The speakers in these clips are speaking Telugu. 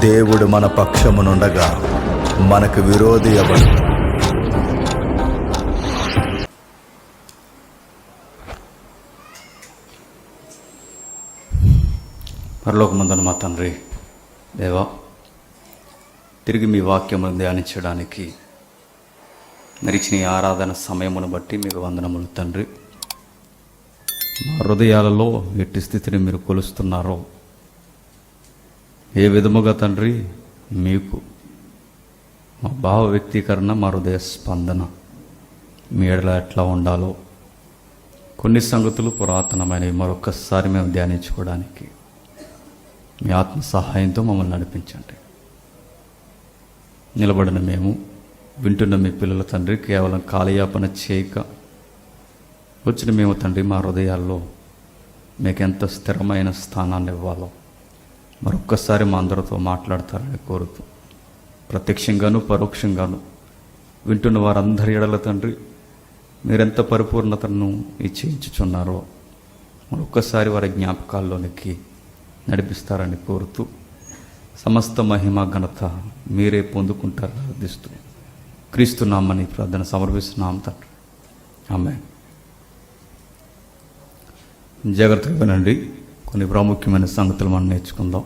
దేవుడు మన పక్షమునుండగా మనకు విరోధి ఎవడు? పరలోకమందున మా తండ్రి దేవా, తిరిగి మీ వాక్యమును ధ్యానించడానికి మరిచిన ఈ ఆరాధన సమయమును బట్టి మీకు వందనములు తండ్రి. మా హృదయాలలో ఎట్టి స్థితిని మీరు కొలుస్తున్నారో, ఏ విధముగా తండ్రి మీకు మా భావ వ్యక్తీకరణ, మా హృదయ స్పందన మీ ఎడల ఎట్లా ఉండాలో కొన్ని సంగతులు పురాతనమైనవి మరొక్కసారి మేము ధ్యానించుకోవడానికి మీ ఆత్మ సహాయంతో మమ్మల్ని నడిపించండి. నిలబడిన మేము, వింటున్న మీ పిల్లల తండ్రి, కేవలం కాలయాపన చేయక వచ్చిన మేము తండ్రి, మా హృదయాల్లో మీకు ఎంత స్థిరమైన స్థానాన్ని ఇవ్వాలో మరొక్కసారి మా అందరితో మాట్లాడతారని కోరుతూ, ప్రత్యక్షంగాను పరోక్షంగాను వింటున్న వారందరి ఎడల తండ్రి మీరెంత పరిపూర్ణతను ఇచ్చేయించుచున్నారో మరొక్కసారి వారి జ్ఞాపకాల్లోనికి నడిపిస్తారని కోరుతూ, సమస్త మహిమ ఘనత మీరే పొందుకుంటారని అర్థిస్తూ క్రీస్తు నామని ప్రార్థన సమర్పిస్తున్నాం తండ్రి, ఆమేన్. జాగ్రత్తగా వినండి, కొన్ని ప్రాముఖ్యమైన సంగతులు మనం నేర్చుకుందాం.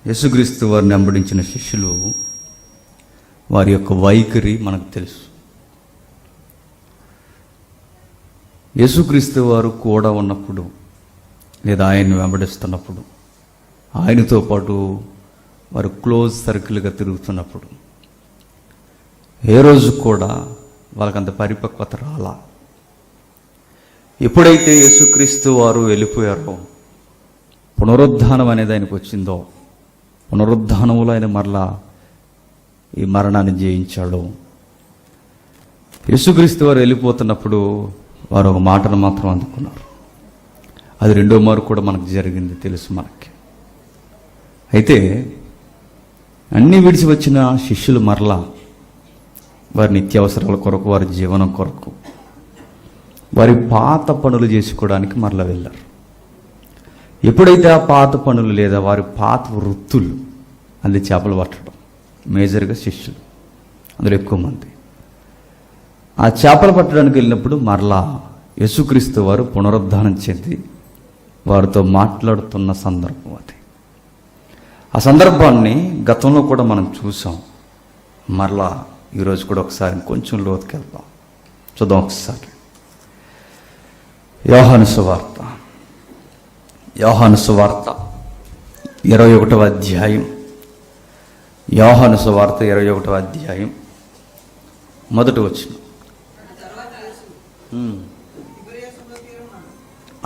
యేసుక్రీస్తు వారిని వెంబడించిన శిష్యులు, వారి యొక్క వైఖరి మనకు తెలుసు. యేసుక్రీస్తు వారు కూడా ఉన్నప్పుడు లేదా ఆయన్ని వెంబడిస్తున్నప్పుడు, ఆయనతో పాటు వారు క్లోజ్ సర్కిల్గా తిరుగుతున్నప్పుడు ఏ రోజు కూడా వాళ్ళకంత పరిపక్వత రాలా. ఎప్పుడైతే యేసుక్రీస్తు వారు వెళ్ళిపోయారో, పునరుద్ధానం అనేది ఆయనకు వచ్చిందో, పునరుద్ధానములో ఆయన మరలా ఈ మరణాన్ని జయించాడు. యేసుక్రీస్తు వారు వెళ్ళిపోతున్నప్పుడు వారు ఒక మాటను మాత్రం అందుకున్నారు. అది రెండో మారు కూడా మనకు జరిగింది, తెలుసు మనకి. అయితే అన్నీ విడిచి వచ్చిన శిష్యులు మరలా వారి నిత్యావసరాల కొరకు, వారి జీవనం కొరకు, వారి పాత పనులు చేసుకోవడానికి మరలా వెళ్ళారు. ఎప్పుడైతే ఆ పాత పనులు లేదా వారి పాత వృత్తులు, అది చేపలు పట్టడం, మేజర్గా శిష్యులు అందులో ఎక్కువ మంది ఆ చేపలు పట్టడానికి వెళ్ళినప్పుడు మరలా యేసుక్రీస్తు వారు పునరుద్ధానం చెంది వారితో మాట్లాడుతున్న సందర్భం అది. ఆ సందర్భాన్ని గతంలో కూడా మనం చూసాం. మరలా ఈరోజు కూడా ఒకసారి కొంచెం లోతుకి వెళ్దాం, చూద్దాం ఒకసారి. యోహాను సువార్త 21వ అధ్యాయం. యోహాను సువార్త 21వ అధ్యాయం మొదటి వచనం.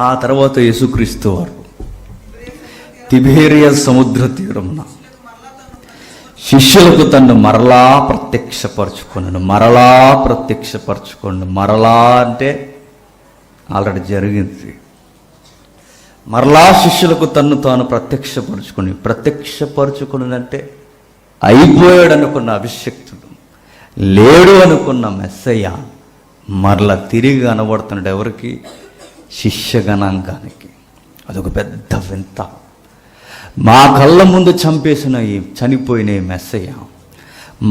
ఆ తర్వాత యేసుక్రీస్తు వారు తిబేరియా సముద్ర తీరమున శిష్యులకు తను మరలా ప్రత్యక్షపరచుకొనను. మరలా అంటే ఆల్రెడీ జరిగింది. మరలా శిష్యులకు తన్ను తాను ప్రత్యక్షపరచుకుని అంటే అయిపోయాడు అనుకున్న అభిషక్తుడు, లేడు అనుకున్న మెస్సయ్య మరలా తిరిగి కనబడుతున్నాడు. ఎవరికి? శిష్యగణాంగానికి. అదొక పెద్ద వింత. మా కళ్ళ ముందు చనిపోయిన మెస్సయ్య,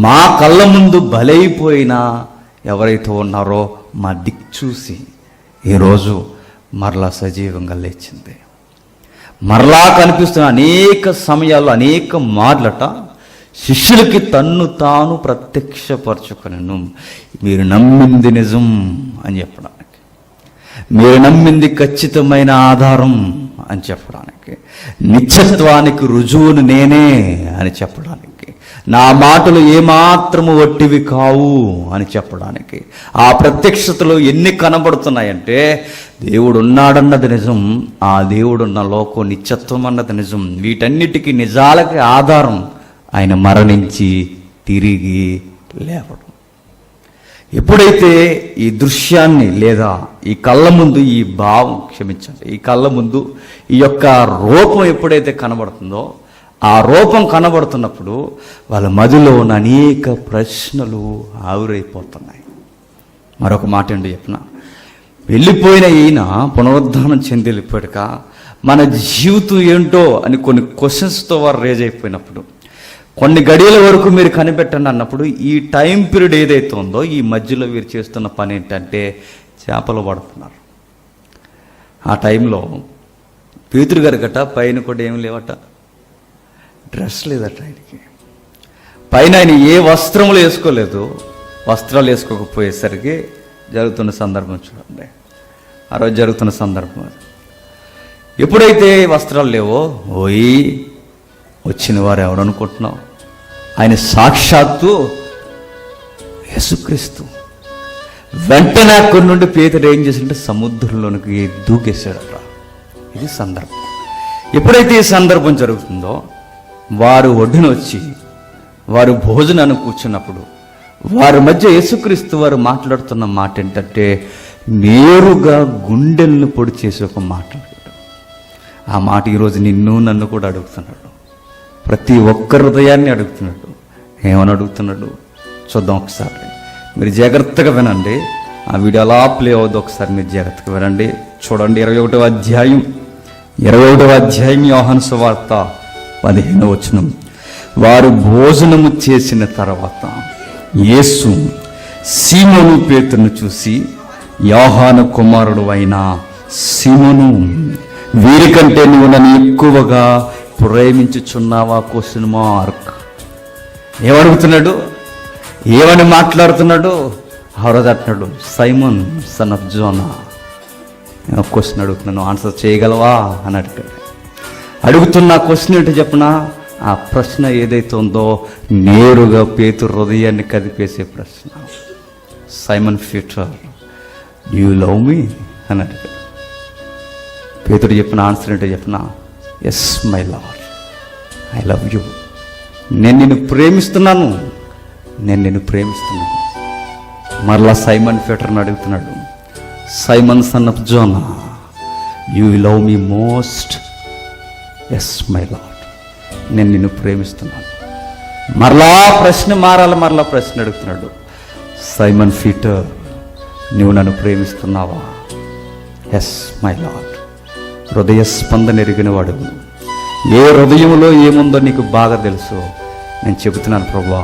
మా కళ్ళ ముందు బలైపోయిన ఎవరైతే ఉన్నారో మా దిక్చూసి ఈరోజు మరలా సజీవంగా లేచింది. మరలా కనిపిస్తున్న అనేక సమయాల్లో అనేక మార్లట శిష్యులకి తన్ను తాను ప్రత్యక్షపరచుకొనెను. మీరు నమ్మింది నిజం అని చెప్పడానికి, మీరు నమ్మింది ఖచ్చితమైన ఆధారం అని చెప్పడానికి, నిత్యత్వానికి రుజువును నేనే అని చెప్పడానికి, నా మాటలు ఏమాత్రము వట్టివి కావు అని చెప్పడానికి. ఆ ప్రత్యక్షతలో ఎన్ని కనబడుతున్నాయంటే, దేవుడు ఉన్నాడన్నది నిజం, ఆ దేవుడున్న లోకం నిత్యత్వం అన్నది నిజం. వీటన్నిటికీ నిజాలకి ఆధారం ఆయన మరణించి తిరిగి లేవడం. ఎప్పుడైతే ఈ దృశ్యాన్ని లేదా ఈ కళ్ళ ముందు ఈ భావం, క్షమించండి, ఈ కళ్ళ ముందు ఈ యొక్క రూపం ఎప్పుడైతే కనబడుతుందో, ఆ రూపం కనబడుతున్నప్పుడు వాళ్ళ మదిలో ఉన్న అనేక ప్రశ్నలు ఆవిరైపోతున్నాయి. మరొక మాట ఏంటి చెప్పిన, వెళ్ళిపోయిన ఈయన పునరుద్ధానం చెంది వెళ్ళిపోయాక మన జీవితం ఏంటో అని కొన్ని క్వశ్చన్స్తో వారు రేజ్ అయిపోయినప్పుడు, కొన్ని గడియల వరకు మీరు కనిపెట్టండి అన్నప్పుడు, ఈ టైం పీరియడ్ ఏదైతే ఉందో ఈ మధ్యలో వీరు చేస్తున్న పని ఏంటంటే చేపలు పడుతున్నారు. ఆ టైంలో పేతురు గారి గట పైన కూడా ఏం లేవట, డ్రెస్ లేదట ఆయనకి. పైన ఆయన ఏ వస్త్రములు వేసుకోలేదు. వస్త్రాలు వేసుకోకపోయేసరికి జరుగుతున్న సందర్భం చూడండి. ఆ రోజు జరుగుతున్న సందర్భం అది. ఎప్పుడైతే వస్త్రాలు లేవో, ఓయి వచ్చిన వారు ఎవరు అనుకుంటున్నావు? ఆయన సాక్షాత్తు యేసుక్రీస్తు. వెంటనే అక్కడి నుండి పేతురు ఏం చేసిందంటే సముద్రంలోనికి దూకేశాడట. ఇది సందర్భం. ఎప్పుడైతే ఈ సందర్భం జరుగుతుందో వారు ఒడ్డున వచ్చి వారు భోజనాన్ని కూర్చున్నప్పుడు వారి మధ్య యేసుక్రీస్తు వారు మాట్లాడుతున్న మాట ఏంటంటే నేరుగా గుండెలను పొడి చేసి ఒక మాట. ఆ మాట ఈరోజు నిన్ను నన్ను కూడా అడుగుతున్నాడు. ప్రతి ఒక్క హృదయాన్ని అడుగుతున్నాడు. ఏమని అడుగుతున్నాడు చూద్దాం ఒకసారి. మీరు జాగ్రత్తగా వినండి. ఆ వీడియో అలా ప్లే అవుద్ది, ఒకసారి మీరు జాగ్రత్తగా వినండి. చూడండి 21వ అధ్యాయం యోహాను సువార్త 15వ వచనం. వారు భోజనము చేసిన తర్వాత యేసు సీమోను పేతురును చూసి, యోహాను కుమారుడు అయిన సీమోను, వీరికంటే నువ్వు నన్ను ఎక్కువగా ప్రేమించుచున్నావా? Question mark. ఏమడుగుతున్నాడు? ఏమని మాట్లాడుతున్నాడు? హరోజు అంటున్నాడు, Simon son of Zona. Question అడుగుతున్నాను, ఆన్సర్ చేయగలవా అని అడిగాడు. అడుగుతున్న క్వశ్చన్ ఏంటో చెప్పనా? ఆ ప్రశ్న ఏదైతే ఉందో నేరుగా పేతురు హృదయాన్ని కదిపేసే ప్రశ్న. Simon Peter, you love me అని అడిగాడు. పేతురు చెప్పిన ఆన్సర్ ఏంటో చెప్పనా? Yes my lord, I love you. నేను నిన్ను ప్రేమిస్తున్నాను. మరలా సైమన్ పీటర్ని అడుగుతున్నాడు, Simon son of Jona, you love me most? Yes my lord, నేను నిన్ను ప్రేమిస్తున్నాను. మరలా ప్రశ్న మరలా ప్రశ్న అడుగుతున్నాడు, సైమన్ పీటర్, నువ్వు నన్ను ప్రేమిస్తున్నావా? Yes my lord. హృదయ స్పందన ఎరిగిన వాడు, ఏ హృదయంలో ఏముందో నీకు బాగా తెలుసు. నేను చెబుతున్నాను ప్రభువా,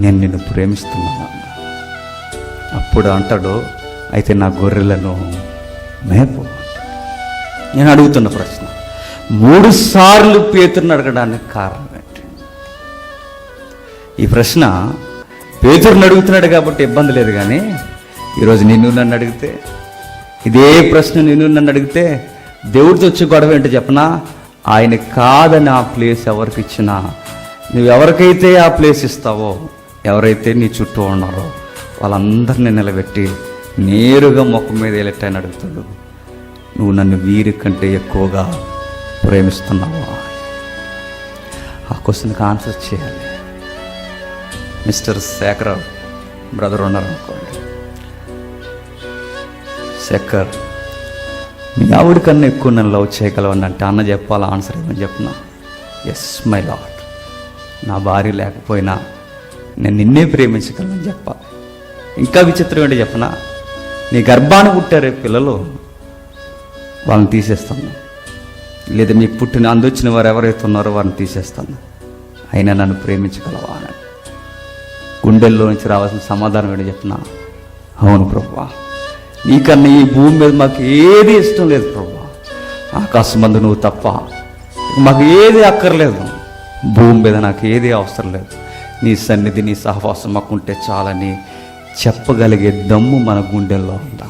నేను నిన్ను ప్రేమిస్తున్నాను. అప్పుడు అంటాడు, అయితే నా గొర్రెలను మేపు. నేను అడుగుతున్న ప్రశ్న, 3 సార్లు పేతురుని అడగడానికి కారణం ఏంటి? ఈ ప్రశ్న పేతురుని అడుగుతున్నాడు కాబట్టి ఇబ్బంది లేదు, కానీ ఈరోజు నిన్ను నన్ను అడిగితే, ఇదే ప్రశ్న నిన్ను నన్ను అడిగితే దేవుడితో వచ్చి గొడవ ఏంటో చెప్పనా? ఆయన కాదని ఆ ప్లేస్ ఎవరికి ఇచ్చినా, నువ్వు ఎవరికైతే ఆ ప్లేస్ ఇస్తావో, ఎవరైతే నీ చుట్టూ ఉన్నారో వాళ్ళందరినీ నిలబెట్టి నేరుగా ముఖం మీద వెళ్ళటని అడుగుతాడు, నువ్వు నన్ను వీరికంటే ఎక్కువగా ప్రేమిస్తున్నావా? ఆ క్వశ్చన్కి ఆన్సర్ చేయాలి. మిస్టర్ శేఖర్ బ్రదర్ ఉన్నారనుకోండి, శేఖర్, మీ ఆవిడకన్నా ఎక్కువ నన్ను లవ్ చేయగలవని అంటే అన్న చెప్పాలి. ఆన్సర్ ఏమని చెప్పినా? ఎస్ మై లార్డ్, నా భార్య లేకపోయినా నేను నిన్నే ప్రేమించగలను చెప్పాలి. ఇంకా విచిత్రం ఏంటి చెప్పనా? నీ గర్భాన్ని పుట్టారే పిల్లలు, వాళ్ళని తీసేస్తాను, లేదా మీకు పుట్టిన అందొచ్చిన వారు ఎవరైతే ఉన్నారో వారిని తీసేస్తాను, అయినా నన్ను ప్రేమించగలవా అని గుండెల్లో నుంచి రావాల్సిన సమాధానం ఏంటి చెప్పనా? అవును ప్రభువా, నీకన్నా ఈ భూమి మీద మాకు ఏది ఇష్టం లేదు ప్రభువా. ఆకాశం మందు నువ్వు తప్ప మాకు ఏది అక్కర్లేదు. భూమి మీద నాకు ఏది అవసరం లేదు. నీ సన్నిధి, నీ సహవాసం మాకుంటే చాలని చెప్పగలిగే దమ్ము మన గుండెల్లో ఉందా?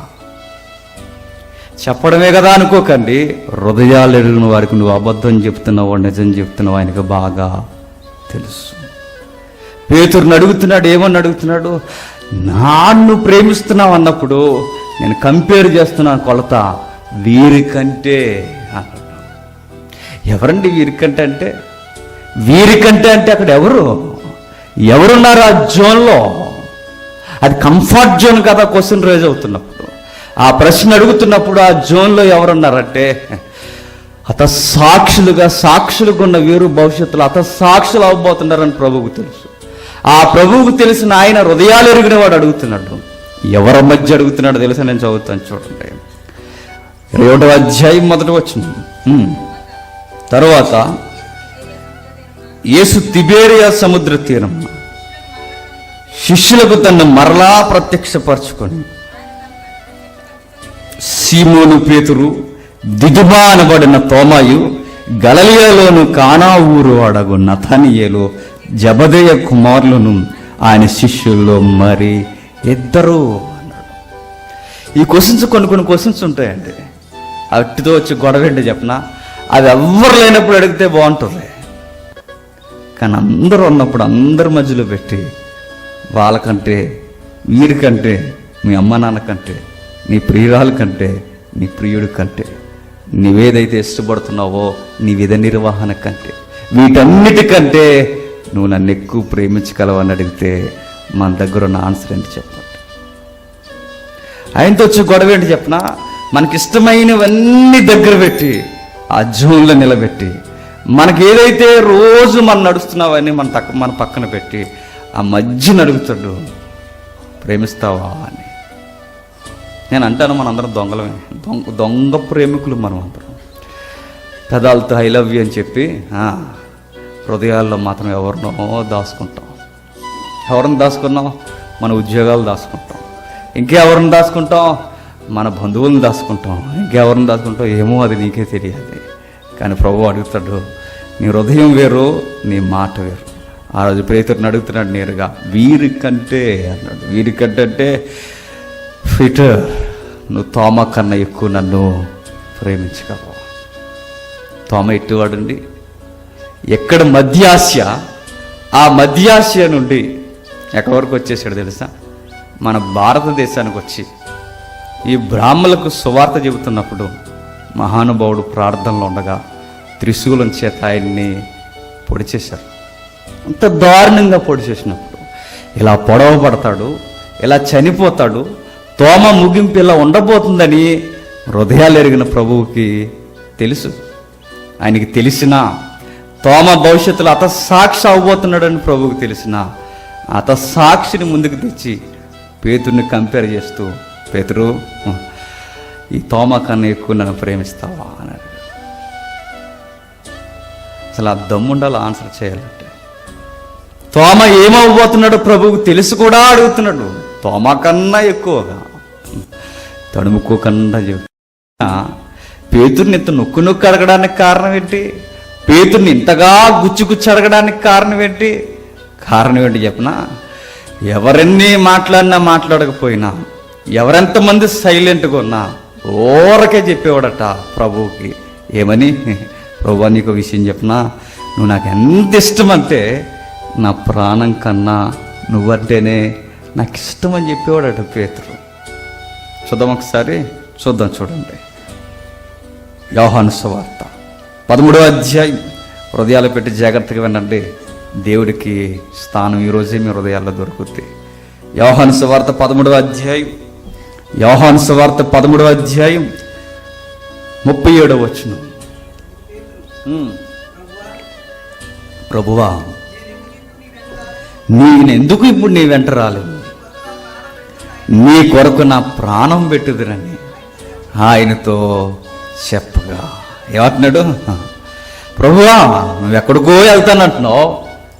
చెప్పడమే కదా అనుకోకండి, హృదయాలు ఎరిగిన వారికి నువ్వు అబద్ధం చెప్తున్నావు నిజం చెప్తున్నావు ఆయనకు బాగా తెలుసు. పేతురుని అడుగుతున్నాడు, ఏమని అడుగుతున్నాడు? నన్ను ప్రేమిస్తున్నావు అన్నప్పుడు నేను కంపేర్ చేస్తున్నాను కొలత వీరికంటే అన్నాడు. ఎవరండి వీరికంటే అంటే? వీరికంటే అంటే అక్కడ ఎవరున్నారు ఆ జోన్లో? అది కంఫర్ట్ జోన్ కదా. క్వశ్చన్ రేజ్ అవుతున్నప్పుడు, ఆ ప్రశ్న అడుగుతున్నప్పుడు ఆ జోన్లో ఎవరున్నారంటే సాక్షులుగా ఉన్న వీరు భవిష్యత్తులో సాక్షులు అవ్వబోతున్నారని ప్రభువుకు తెలుసు. ఆ ప్రభువుకు తెలిసిన ఆయన హృదయాలు ఎరిగిన వాడు అడుగుతున్నాడు. ఎవరి మధ్య అడుగుతున్నాడో తెలుసా? నేను చదువుతాను చూడండి. 21వ అధ్యాయం 1వ వచనం. తరువాత యేసు తిబేరియా సముద్ర తీరం శిష్యులకు తన్ను మరలా ప్రత్యక్షపరచుకొని సీమోను పేతురు, దిదుమా అనబడిన తోమాయు, గలిలయలోను కానా ఊరు అడగు నతనీయేలు, జబదేయ కుమారులను ఆయన శిష్యుల్లో మరి ఇద్దరు అన్నాడు. ఈ క్వశ్చన్స్ కొన్ని క్వశ్చన్స్ ఉంటాయండి. అట్టితో వచ్చి గొడవ ఏంటి చెప్పనా, అది ఎవ్వరు లేనప్పుడు అడిగితే బాగుంటుంది. కానీ అందరూ ఉన్నప్పుడు అందరి మధ్యలో పెట్టి వాళ్ళకంటే, వీరికంటే, మీ అమ్మ నాన్న కంటే, నీ ప్రియురాలు కంటే, నీ ప్రియుడి కంటే, నీవేదైతే ఇష్టపడుతున్నావో నీ విధ నిర్వహణ కంటే, వీటన్నిటికంటే నువ్వు నన్ను ఎక్కువ ప్రేమించగలవని అడిగితే మన దగ్గర ఉన్న ఆన్సర్ ఏంటి చెప్పండి. ఆయనతో వచ్చి గొడవ ఏంటి చెప్పనా, మనకిష్టమైనవన్నీ దగ్గర పెట్టి ఆ జోన్లో నిలబెట్టి, మనకి ఏదైతే రోజు మనం నడుస్తున్నావని మన పక్కన పెట్టి ఆ మధ్య నడుగుతాడు, ప్రేమిస్తావా అని. నేను అంటాను, మనందరం దొంగలమే, దొంగ ప్రేమికులు మనం అందరం. పెదాలతో ఐ లవ్ యూ అని చెప్పి హృదయాల్లో మాత్రం ఎవరినో దాచుకుంటాం. ఎవరిని దాచుకున్నాం? మన ఉద్యోగాలు దాచుకుంటాం. ఇంకెవరిని దాచుకుంటాం? మన బంధువులను దాచుకుంటాం. ఇంకెవరిని దాచుకుంటాం? ఏమో అది నీకే తెలియాలి. కానీ ప్రభువు అడుగుతాడు, నీ హృదయం వేరు, నీ మాట వేరు. ఆ రోజు పేతురుని అడుగుతున్నాడు నేరుగా, వీరికంటే అన్నాడు. వీరికంటే అంటే పీటర్, నువ్వు తోమ కన్నా ఎక్కువ నన్ను ప్రేమించగలవు. తోమ ఎట్టువాడండి, ఎక్కడ మధ్యాస్య, ఆ మధ్యాస్య నుండి ఎక్కడి వరకు వచ్చేసాడు తెలుసా? మన భారతదేశానికి వచ్చి ఈ బ్రాహ్మణులకు సువార్త చెబుతున్నప్పుడు మహానుభావుడు ప్రార్థనలో ఉండగా త్రిశూలం చేత ఆయన్ని పొడి చేశారు. అంత దారుణంగా పొడి చేసినప్పుడు ఇలా పొడవబడతాడు, ఇలా చనిపోతాడు, తోమ ముగింపు ఇలా ఉండబోతుందని హృదయాలు ఎరిగిన ప్రభువుకి తెలుసు. ఆయనకి తెలిసిన తోమ భవిష్యత్తులో అతసాక్షి అవ్వబోతున్నాడని ప్రభువుకి తెలిసిన అతసాక్షిని ముందుకు తెచ్చి పేతుర్ని కంపేర్ చేస్తూ, పేతురు, ఈ తోమ కన్నా ఎక్కువ నన్ను ప్రేమిస్తావా అన్నాడు. అసలు ఆ దమ్ముండాలి ఆన్సర్ చేయాలంటే. తోమ ఏమవ్వబోతున్నాడో ప్రభువుకు తెలుసు కూడా అడుగుతున్నాడు. తోమ కన్నా ఎక్కువగా, తడుముకోకుండా చెబుతున్నా. పేతుర్ని ఇంత నొక్కు అడగడానికి కారణం ఏంటి? పేతుర్ని ఇంతగా గుచ్చి అడగడానికి కారణం ఏంటి? కారణం ఏంటి చెప్పనా? ఎవరెన్ని మాట్లాడకపోయినా, ఎవరెంతమంది సైలెంట్గా ఉన్నా ఓరకే చెప్పేవాడట ప్రభువుకి. ఏమని? ప్రభువా, నీకు విషయం చెప్పనా, నువ్వు నాకు ఎంత ఇష్టం అంటే నా ప్రాణం కన్నా నువ్వంటేనే నాకు ఇష్టం అని చెప్పేవాడట పేతురు. చూద్దాం ఒకసారి, చూడండి. యోహాను సువార్త 13వ అధ్యాయం. హృదయాలు పెట్టి జాగ్రత్తగా వినండి. దేవుడికి స్థానం ఈరోజే మీ హృదయాల్లో దొరుకుద్ది. యోహాను సువార్త 13వ అధ్యాయం. యోహాను సువార్త 13వ అధ్యాయం 37వ వచనం. ప్రభువా, నేనెందుకు ఇప్పుడు నీ వెంట రాలేదు? నీ కొరకు నా ప్రాణం పెట్టుదురని ఆయనతో చెప్పగా ఏమంటున్నాడు? ప్రభువా, నువ్వు ఎక్కడికో వెళ్తానంటున్నావు,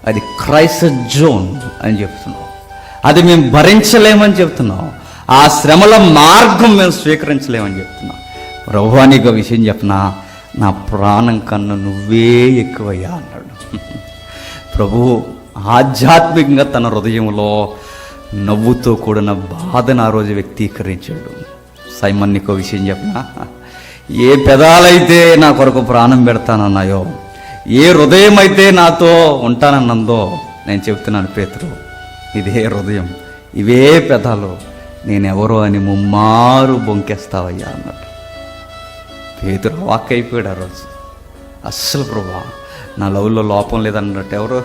అది క్రైస్ట్ జోన్ అని చెప్తున్నావు. అది మేము భరించలేమని చెప్తున్నావు. ఆ శ్రమల మార్గం మేము స్వీకరించలేమని చెప్తున్నావు. ప్రభువా, నీకు విషయం చెప్పనా, నా ప్రాణం కన్నా నువ్వే ఎక్కువయ్యా అన్నాడు. ప్రభువు ఆధ్యాత్మికంగా తన హృదయంలో నవ్వుతో కూడిన బాధను ఆ రోజు వ్యక్తీకరించాడు. సైమన్, నీకో విషయం చెప్పనా, ఏ పెదాలైతే నా కొరకు ప్రాణం పెడతానన్నాయో, ఏ హృదయం అయితే నాతో ఉంటానన్నందో, నేను చెప్తున్నాను పేతురు, ఇదే హృదయం, ఇవే పెదాలు నేనెవరో అని ముమ్మారు బొంకేస్తావయ్యా అన్నాడు. పేతురు వాక్ అయిపోయాడు ఆ రోజు. అస్సలు ప్రభువా, నా లవ్లో లోపం లేదన్నట్టు ఎవరు?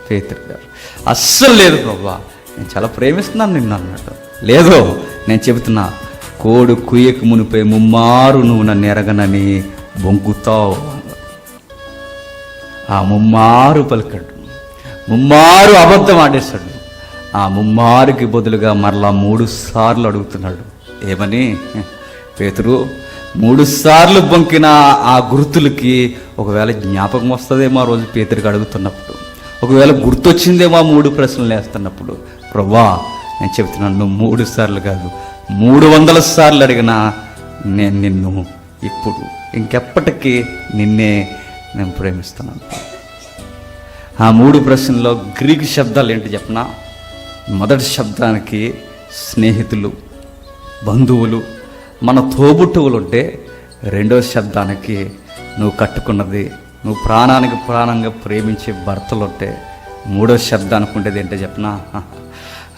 పేతురు గారు. అస్సలు లేదు ప్రభువా, నేను చాలా ప్రేమిస్తున్నాను నిన్ను అన్నాడు. లేదు, నేను చెబుతున్నా, కోడు కుయ్యకు మునిపై ముమ్మారు నువ్వు నన్ను ఎరగనని బొంకుతావు. ఆ ముమ్మారు పలికాడు, ముమ్మారు అబద్ధం ఆడేశాడు. ఆ ముమ్మారుకి బదులుగా మరలా 3 సార్లు అడుగుతున్నాడు. ఏమని? పేతురు, 3 సార్లు బొంకిన ఆ గుర్తులకి ఒకవేళ జ్ఞాపకం వస్తుందేమో ఆ రోజు పేతురికి అడుగుతున్నప్పుడు, ఒకవేళ గుర్తొచ్చిందేమో 3 ప్రశ్నలు వేస్తున్నప్పుడు, ప్రభా నేను చెప్తున్నాను, నువ్వు 3 సార్లు కాదు 300 సార్లు అడిగినా నేను నిన్ను ఇప్పుడు ఇంకెప్పటికీ నిన్నే నేను ప్రేమిస్తున్నాను. ఆ 3 ప్రశ్నల్లో గ్రీక్ శబ్దాలు ఏంటి చెప్పనా? మొదటి శబ్దానికి స్నేహితులు, బంధువులు, మన తోబుట్టువులు ఉంటే, రెండో శబ్దానికి నువ్వు కట్టుకున్నది, నువ్వు ప్రాణానికి ప్రాణంగా ప్రేమించే భర్తలు ఉంటే, మూడో శబ్దానికి ఉండేది ఏంటో చెప్పనా?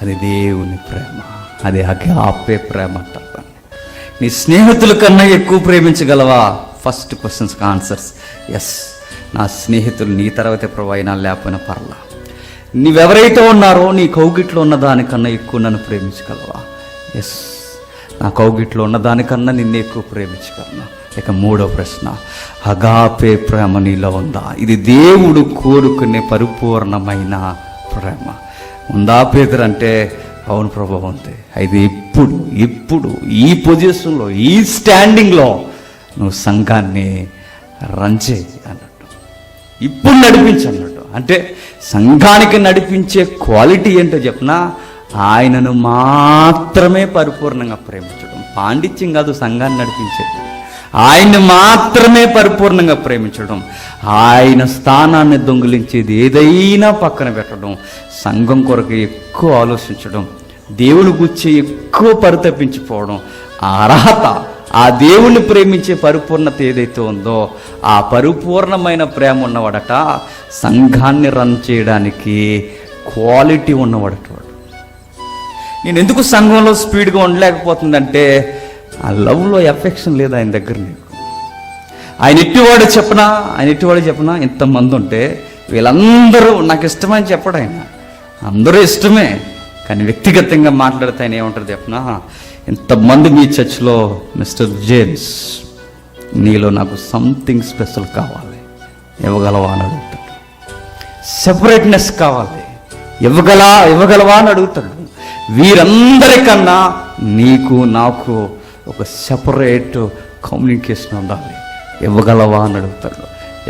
అది దేవుని ప్రేమ, అది అగాపే ప్రేమ అంటారు. నీ స్నేహితుల కన్నా ఎక్కువ ప్రేమించగలవా? ఫస్ట్ క్వశ్చన్స్కి ఆన్సర్స్ ఎస్. నా స్నేహితులు నీ తర్వాతే ప్రభు, అయినా లేకపోయినా పర్లా. నీవెవరైతే ఉన్నారో నీ కౌగిట్లో ఉన్న దానికన్నా ఎక్కువ నన్ను ప్రేమించగలవా? ఎస్, నా కౌగిట్లో ఉన్న దానికన్నా నిన్ను ఎక్కువ ప్రేమించగలనా? ఇక మూడో ప్రశ్న, అగాపే ప్రేమ నీలో ఉందా? ఇది దేవుడు కోరుకునే పరిపూర్ణమైన ప్రేమ ఉందా పేతురు అంటే, అవును ప్రభు ఉంది. అయితే ఇప్పుడు ఈ పొజిషన్లో, ఈ స్టాండింగ్లో నువ్వు సంఘాన్ని రన్ చేయి అన్నట్టు, ఇప్పుడు నడిపించన్నట్టు. అంటే సంఘానికి నడిపించే క్వాలిటీ ఏంటో చెప్పినా, ఆయనను మాత్రమే పరిపూర్ణంగా ప్రేమించడం. పాండిత్యం కాదు సంఘాన్ని నడిపించేది, ఆయన్ని మాత్రమే పరిపూర్ణంగా ప్రేమించడం, ఆయన స్థానాన్ని దొంగిలించేది ఏదైనా పక్కన పెట్టడం, సంఘం కొరకు ఎక్కువ ఆలోచించడం, దేవుని గురించి ఎక్కువ పరితపించిపోవడం. ఆ అర్హత, ఆ దేవుణ్ణి ప్రేమించే పరిపూర్ణత ఏదైతే ఉందో, ఆ పరిపూర్ణమైన ప్రేమ ఉన్నవాడట సంఘాన్ని రన్ చేయడానికి క్వాలిటీ ఉన్నవాడట. నేను ఎందుకు సంఘంలో స్పీడ్గా ఉండలేకపోతుందంటే, ఆ లవ్లో ఎఫెక్షన్ లేదు ఆయన దగ్గర. నీకు ఆయన ఎట్టివాడు చెప్పనా, ఇంతమంది ఉంటే వీళ్ళందరూ నాకు ఇష్టమని చెప్పడు ఆయన. అందరూ ఇష్టమే, కానీ వ్యక్తిగతంగా మాట్లాడితే ఆయన ఏమంటారు చెప్పనా, ఇంతమంది మీ చర్చ్లో మిస్టర్ జేమ్స్, నీలో నాకు సంథింగ్ స్పెషల్ కావాలి, ఇవ్వగలవా అని అడుగుతాడు. సెపరేట్నెస్ కావాలి, ఇవ్వగలవా అని అడుగుతాడు. వీరందరికన్నా నీకు నాకు ఒక సెపరేట్ కమ్యూనికేషన్ ఉండాలి, ఇవ్వగలవా అని అడుగుతాడు.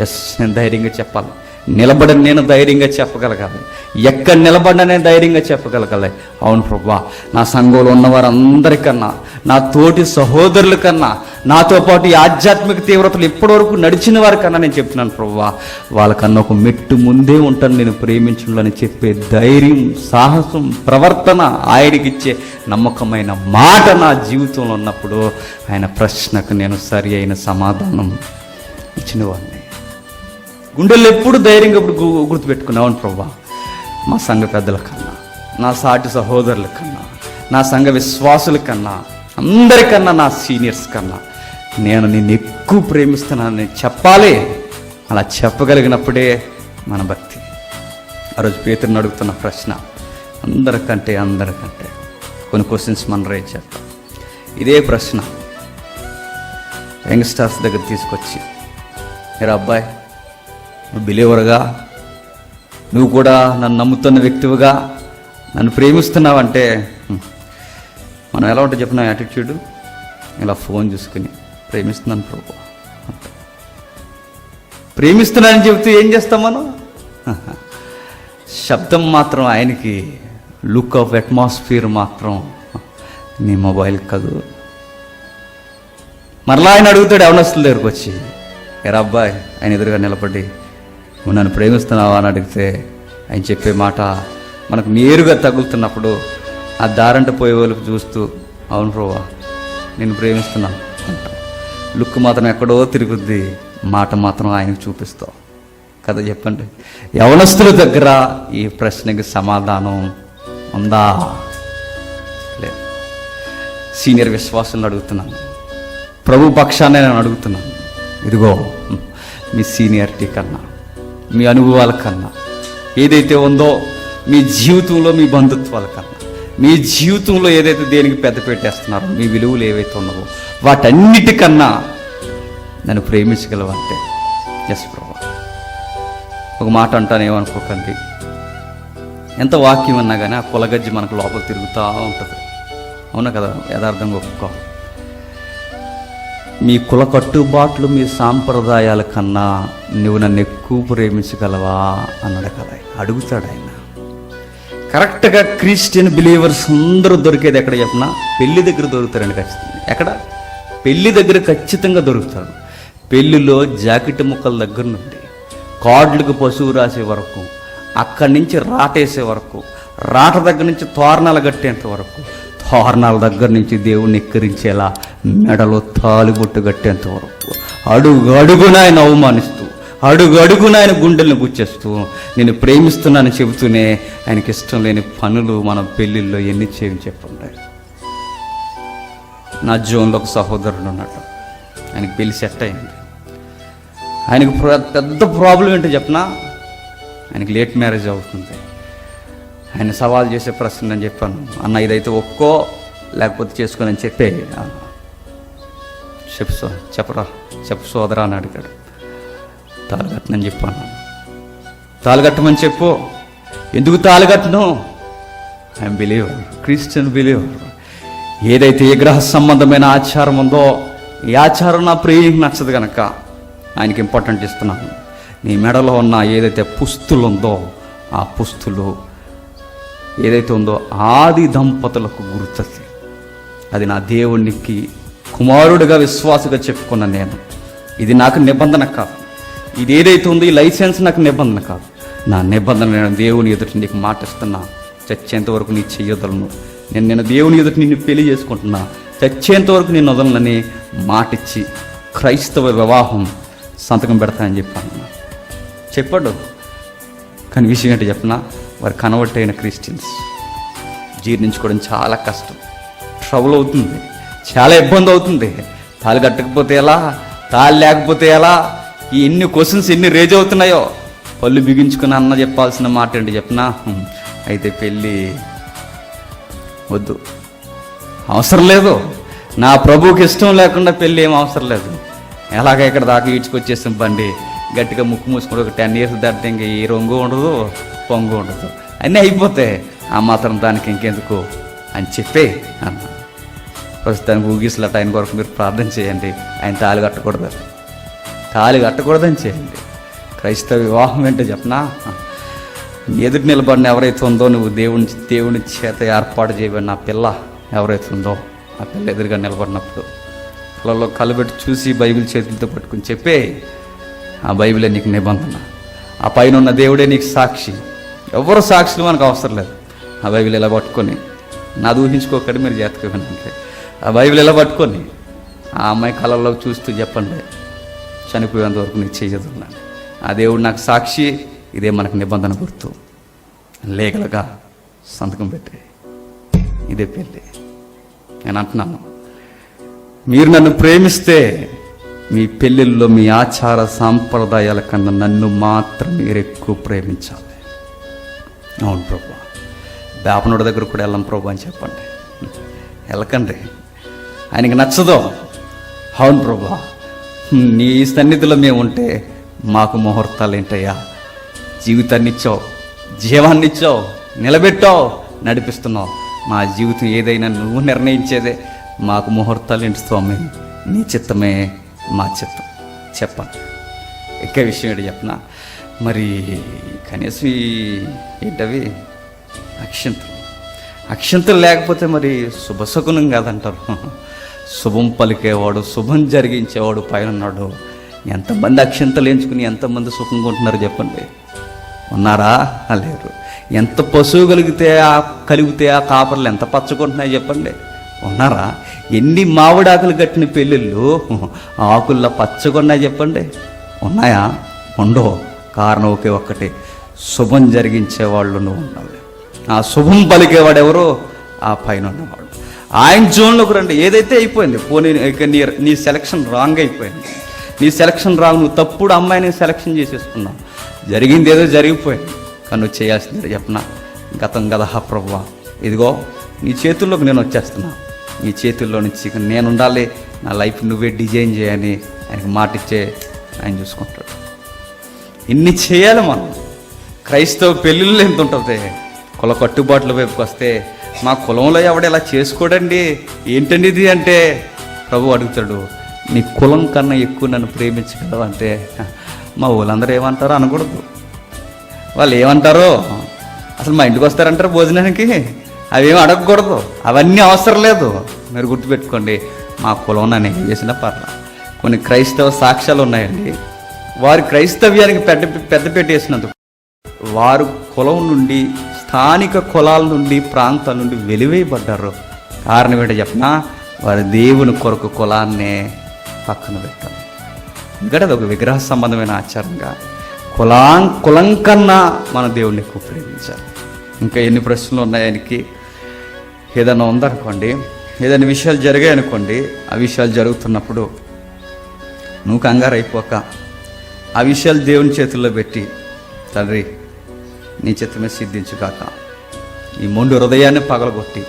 ఎస్, నేను ధైర్యంగా చెప్పాలి, నిలబడని నేను ధైర్యంగా చెప్పగలగాలి, ఎక్కడ నిలబడినా నేను ధైర్యంగా చెప్పగలగాలి. అవును ప్రభా, నా సంఘంలో ఉన్నవారందరికన్నా, నా తోటి సహోదరుల కన్నా, నాతో పాటు ఈ ఆధ్యాత్మిక తీవ్రతలు ఇప్పటివరకు నడిచిన వారికన్నా నేను చెప్తున్నాను ప్రభా, వాళ్ళకన్నా ఒక మెట్టు ముందే ఉంటాను నేను ప్రేమించడంలో అని చెప్పే ధైర్యం, సాహసం, ప్రవర్తన, ఆయనకిచ్చే నమ్మకమైన మాట నా జీవితంలో ఉన్నప్పుడు ఆయన ప్రశ్నకు నేను సరి అయిన సమాధానం ఇచ్చిన వాడిని. గుండెల్లో ఎప్పుడు ధైర్యంగా ఇప్పుడు గుర్తుపెట్టుకున్నావు, అవును ప్రభా, మా సంఘ పెద్దల కన్నా, నా సాటి సహోదరుల కన్నా, నా సంఘ విశ్వాసుల కన్నా, అందరికన్నా, నా సీనియర్స్ కన్నా నేను నిన్ను ఎక్కువ ప్రేమిస్తున్నానని చెప్పాలి. అలా చెప్పగలిగినప్పుడే మన భక్తి. ఆ రోజు పేతురుని అడుగుతున్న ప్రశ్న, అందరికంటే కొన్ని క్వశ్చన్స్ మనం రేజ్ చేద్దాం. ఇదే ప్రశ్న యంగ్స్టర్స్ దగ్గర తీసుకొచ్చి, మీరు అబ్బాయి, నువ్వు బిలీవర్గా, నువ్వు కూడా నన్ను నమ్ముతున్న వ్యక్తివిగా, నన్ను ప్రేమిస్తున్నావంటే మనం ఎలా ఉంటుంది చెప్పిన యాటిట్యూడ్, ఇలా ఫోన్ చూసుకుని ప్రేమిస్తున్నాను ప్రభు, ప్రేమిస్తున్నానని చెబుతూ ఏం చేస్తాం మనం? శబ్దం మాత్రం ఆయనకి, లుక్ ఆఫ్ అట్మాస్ఫియర్ మాత్రం నీ మొబైల్ కాదు. మరలా ఆయన అడుగుతాడు యవనస్తుల దగ్గరకు వచ్చి, ఎరా అబ్బాయి, ఆయన ఎదురుగా నిలబడి నువ్వు నన్ను ప్రేమిస్తున్నావా అని అడిగితే ఆయన చెప్పే మాట మనకు నేరుగా తగులుతున్నప్పుడు ఆ దారంట పోయే వాళ్ళకి చూస్తూ, అవును ప్రభా నేను ప్రేమిస్తున్నాను అంటాం. లుక్ మాత్రం ఎక్కడో తిరుగుద్ది, మాట మాత్రం ఆయనకు చూపిస్తావు కదా. చెప్పండి, యవనస్తుల దగ్గర ఈ ప్రశ్నకి సమాధానం ఉందా? లేదు. సీనియర్ విశ్వాసులను అడుగుతున్నాను, ప్రభు పక్షాన్ని నేను అడుగుతున్నాను. ఇదిగో మీ సీనియారిటీ కన్నా, మీ అనుభవాల కన్నా, ఏదైతే ఉందో మీ జీవితంలో, మీ బంధుత్వాల కన్నా, మీ జీవితంలో ఏదైతే దేనికి పెద్ద పెట్టేస్తున్నారో, మీ విలువలు ఏవైతే ఉన్నావో వాటన్నిటికన్నా నన్ను ప్రేమించగలవంటే ఎస్ ప్రభా. ఒక మాట అంటాను, ఏమనుకోకండి, ఎంత వాక్యం అన్నా కానీ ఆ కులగజ్జి మనకు లోపల తిరుగుతూ ఉంటుంది. అవునా కదా, యథార్థంగా ఒప్పుకో. మీ కుల కట్టుబాట్లు మీ సాంప్రదాయాల కన్నా నువ్వు నన్ను ఎక్కువ ప్రేమించగలవా అన్నాడు కదా, అడుగుతాడు ఆయన. కరెక్ట్గా క్రిస్టియన్ బిలీవర్స్ అందరూ దొరికేది ఎక్కడ చెప్పినా పెళ్లి దగ్గర దొరుకుతారండి ఖచ్చితంగా. ఎక్కడ? పెళ్లి దగ్గర ఖచ్చితంగా దొరుకుతాడు. పెళ్లిలో జాకెట్ ముక్కల దగ్గర నుండి కార్డులకు పశువు రాసే వరకు, అక్కడి నుంచి రాటేసే వరకు, రాట దగ్గర నుంచి తోరణాలు కట్టేంత వరకు, తోరణాల దగ్గర నుంచి దేవుణ్ణి ఎక్కిరించేలా మెడలో తాలిబొట్టు కట్టేంత వరకు, అడుగు అడుగున ఆయన అవమానిస్తూ, అడుగు అడుగున ఆయన గుండెల్ని గుచ్చేస్తూ, నేను ప్రేమిస్తున్నానని చెబుతూనే ఆయనకి ఇష్టం లేని పనులు మన పెళ్ళిళ్ళలో ఎన్ని చేయని చెప్పండి. నా జోన్లో ఒక సహోదరుడు ఉన్నట్టు, ఆయనకి పెళ్లి సెట్ అయింది. ఆయనకు పెద్ద ప్రాబ్లం ఏంటో చెప్పనా, ఆయనకి లేట్ మ్యారేజ్ అవుతుంది. ఆయన సవాల్ చేసే ప్రశ్న అని చెప్పాను, అన్న ఇదైతే ఒక్కో లేకపోతే చేసుకొని అని చెప్పే. చెప్పు సోదరా అని అడిగాడు. తాళగట్టనని చెప్పాను. తాళగట్టమని చెప్పు. ఎందుకు తాళగట్టను? I'm believer, Christian believer. ఏదైతే విగ్రహ సంబంధమైన ఆచారం ఉందో ఈ ఆచారం నా ప్రియునికి నచ్చదు కనుక ఆయనకి ఇంపార్టెంట్ ఇస్తున్నాను. నీ మెడలో ఉన్న ఏదైతే పుస్తులు ఉందో ఆ పుస్తులు ఏదైతే ఉందో ఆది దంపతులకు గుర్తది. అది నా దేవునికి కుమారుడిగా విశ్వాసగా చెప్పుకున్న నేను. ఇది నాకు నిబంధన కాదు. ఇది ఏదైతే ఉందో ఈ లైసెన్స్ నాకు నిబంధన కాదు. నా నిబంధన నేను దేవుని ఎదుటి నీకు మాటిస్తున్నా. చచ్చేంత వరకు నీ చెయ్యొదలను. నేను దేవుని ఎదుటి నిన్ను పెళ్లి చేసుకుంటున్నా. చచ్చేంత వరకు నేను వదలనని మాటిచ్చి క్రైస్తవ వివాహం సంతకం పెడతానని చెప్పాడు. కానీ విషయం ఏంటి చెప్పినా, వారు కన్వర్ట్ అయిన క్రిస్టియన్స్ జీర్ణించుకోవడం చాలా కష్టం, ట్రబుల్ అవుతుంది, చాలా ఇబ్బంది అవుతుంది. తాళి కట్టకపోతే ఎలా, తాళి లేకపోతే ఎలా, ఈ ఎన్ని క్వశ్చన్స్ ఎన్ని రేజ్ అవుతున్నాయో. పళ్ళు బిగించుకుని అన్న చెప్పాల్సిన మాట ఏంటి చెప్పినా, అయితే పెళ్ళి వద్దు, అవసరం లేదు, నా ప్రభువుకి ఇష్టం లేకుండా పెళ్ళి ఏం అవసరం లేదు. ఎలాగ ఇక్కడ దాకా ఈడ్చుకొచ్చేసాం బండి, గట్టిగా ముక్కు మూసుకుంటే ఒక 10 years దాటితే ఇంక ఏ రొంగు ఉండదు, పొంగు ఉండదు, అన్నీ అయిపోతాయి. ఆ మాత్రం దానికి ఇంకెందుకు అని చెప్పే అన్న. ప్రస్తుతానికి ఊగిసలట ఆయన కొరకు మీరు ప్రార్థన చేయండి. ఆయన తాళి కట్టకూడదని చేయండి. క్రైస్తవ వివాహం ఏంటో చెప్పనా, ఎదుటి నిలబడిన ఎవరైతే ఉందో, నువ్వు దేవుని చేత ఏర్పాటు చేయబడిన ఆ పిల్ల ఎవరైతే ఉందో ఆ పిల్ల ఎదురుగా నిలబడినప్పుడు పిల్లల్లో కలబెట్టి చూసి బైబిల్ చేతులతో పట్టుకుని చెప్పే, ఆ బైబిలే నీకు నిబంధన, ఆ పైన ఉన్న దేవుడే నీకు సాక్షి. ఎవరు సాక్షులు మనకు అవసరం లేదు. ఆ బైబిల్ ఇలా పట్టుకొని, నాది ఊహించుకోకండి, మీరు జాతక వినండి. ఆ బైబిల్ ఇలా పట్టుకొని ఆ అమ్మాయి కళల్లో చూస్తూ చెప్పండి, చనిపోయేంత వరకు నీకు చేయదున్నాను, ఆ దేవుడు నాకు సాక్షి, ఇదే మనకు నిబంధన గుర్తు, లీగల్గా సంతకం పెట్టి ఇదే పెళ్ళి. నేను అంటున్నాను, మీరు నన్ను ప్రేమిస్తే మీ పెళ్ళిళ్ళలో మీ ఆచార సాంప్రదాయాల కన్నా నన్ను మాత్రం మీరు ఎక్కువ ప్రేమించాలి. అవును ప్రభు, బేపనుడి దగ్గర కూడా వెళ్ళం ప్రభు అని చెప్పండి. వెళ్ళకండి, ఆయనకి నచ్చదో. అవును ప్రభు, నీ సన్నిధిలో మేము ఉంటే మాకు ముహూర్తాలు ఏంటయ్యా, జీవితాన్ని ఇచ్చావు, జీవాన్ని ఇచ్చావు, నిలబెట్టావు, నడిపిస్తున్నావు. మా జీవితం ఏదైనా నువ్వు నిర్ణయించేదే, మాకు ముహూర్తాలు ఏంటి స్వామి, నీ చిత్తమే మా చిత్తం చెప్పండి. ఎక్కే విషయం ఏంటి చెప్పనా, మరి కనీసం ఏంటవి అక్షంతలు లేకపోతే మరి శుభశకునం కాదంటారు. శుభం పలికేవాడు, శుభం జరిగించేవాడు పైన ఉన్నాడు. ఎంతమంది అక్షంతలు ఎంచుకుని ఎంతమంది సుఖంగా ఉంటున్నారు చెప్పండి, ఉన్నారా? లేరు. ఎంత పశువు కలిగితే ఆ కాపర్లు ఎంత పచ్చకుంటున్నాయి చెప్పండి, ఉన్నారా? ఎన్ని మామిడాకులు కట్టిన పెళ్ళిళ్ళు ఆకుల్లో పచ్చగొన్నాయి చెప్పండి, ఉన్నాయా? ఉండవు. కారణం ఒకే ఒక్కటి, శుభం జరిగించేవాళ్ళు నువ్వు ఉండాలి. ఆ శుభం పలికేవాడు ఎవరు? ఆ పైన ఉన్నవాడు. ఆయన జోన్లోకి రండి. ఏదైతే అయిపోయింది, పోనీ నీ సెలక్షన్ రాంగ్ అయిపోయింది, నీ సెలక్షన్ రాంగ్, నువ్వు తప్పుడు అమ్మాయిని సెలక్షన్ చేసేసుకున్నావు, జరిగింది ఏదో జరిగిపోయింది. కానీ నువ్వు చేయాల్సింది చెప్పనా, గతం గదా ప్రభువా, ఇదిగో నీ చేతుల్లోకి నేను వచ్చేస్తున్నా, నీ చేతుల్లో నుంచి నేను ఉండాలి, నా లైఫ్ నువ్వే డిజైన్ చేయని ఆయనకి మాట ఇచ్చే ఆయన చూసుకుంటాడు. ఇన్ని చేయాలి మనం. క్రైస్తవ పెళ్ళిళ్ళు ఎంత ఉంటుంది, కుల కట్టుబాట్ల వైపుకి వస్తే మా కులంలో ఎవడు ఇలా చేసుకోడండి, ఏంటండి ఇది అంటే ప్రభు అడుగుతాడు, నీ కులం కన్నా ఎక్కువ నన్ను ప్రేమించగలవు అంటే మా ఊళ్ళందరూ ఏమంటారో అనకూడదు. వాళ్ళు ఏమంటారో, అసలు మా ఇంటికి వస్తారంటారు భోజనానికి, అవేమి అడగకూడదు. అవన్నీ అవసరం లేదు. మీరు గుర్తుపెట్టుకోండి, మా కులం నన్ను ఏం చేసినా పర్లా. కొన్ని క్రైస్తవ సాక్ష్యాలు ఉన్నాయండి. వారి క్రైస్తవ్యానికి పెద్ద పెట్టేసినందుకు వారు కులం నుండి, స్థానిక కులాల నుండి, ప్రాంతాల నుండి వెలివేయబడ్డారు. కారణం ఏంటో చెప్పనా, వారి దేవుని కొరకు కులాన్నే పక్కన పెట్టారు. ఎందుకంటే అది ఒక విగ్రహ సంబంధమైన ఆచారంగా కులం కన్నా మన దేవుడిని ఎక్కువ ప్రేమించాలి. ఇంకా ఎన్ని ప్రశ్నలు ఉన్నాయి ఆయనకి? ఏదైనా ఉందనుకోండి, ఏదైనా విషయాలు జరిగాయి అనుకోండి, ఆ విషయాలు జరుగుతున్నప్పుడు నువ్వు కంగారు అయిపోక ఆ విషయాలు దేవుని చేతుల్లో పెట్టి, తండ్రి నీ చిత్తమే సిద్ధించుగాక, ఈ మొండు హృదయాన్ని పగలగొట్టి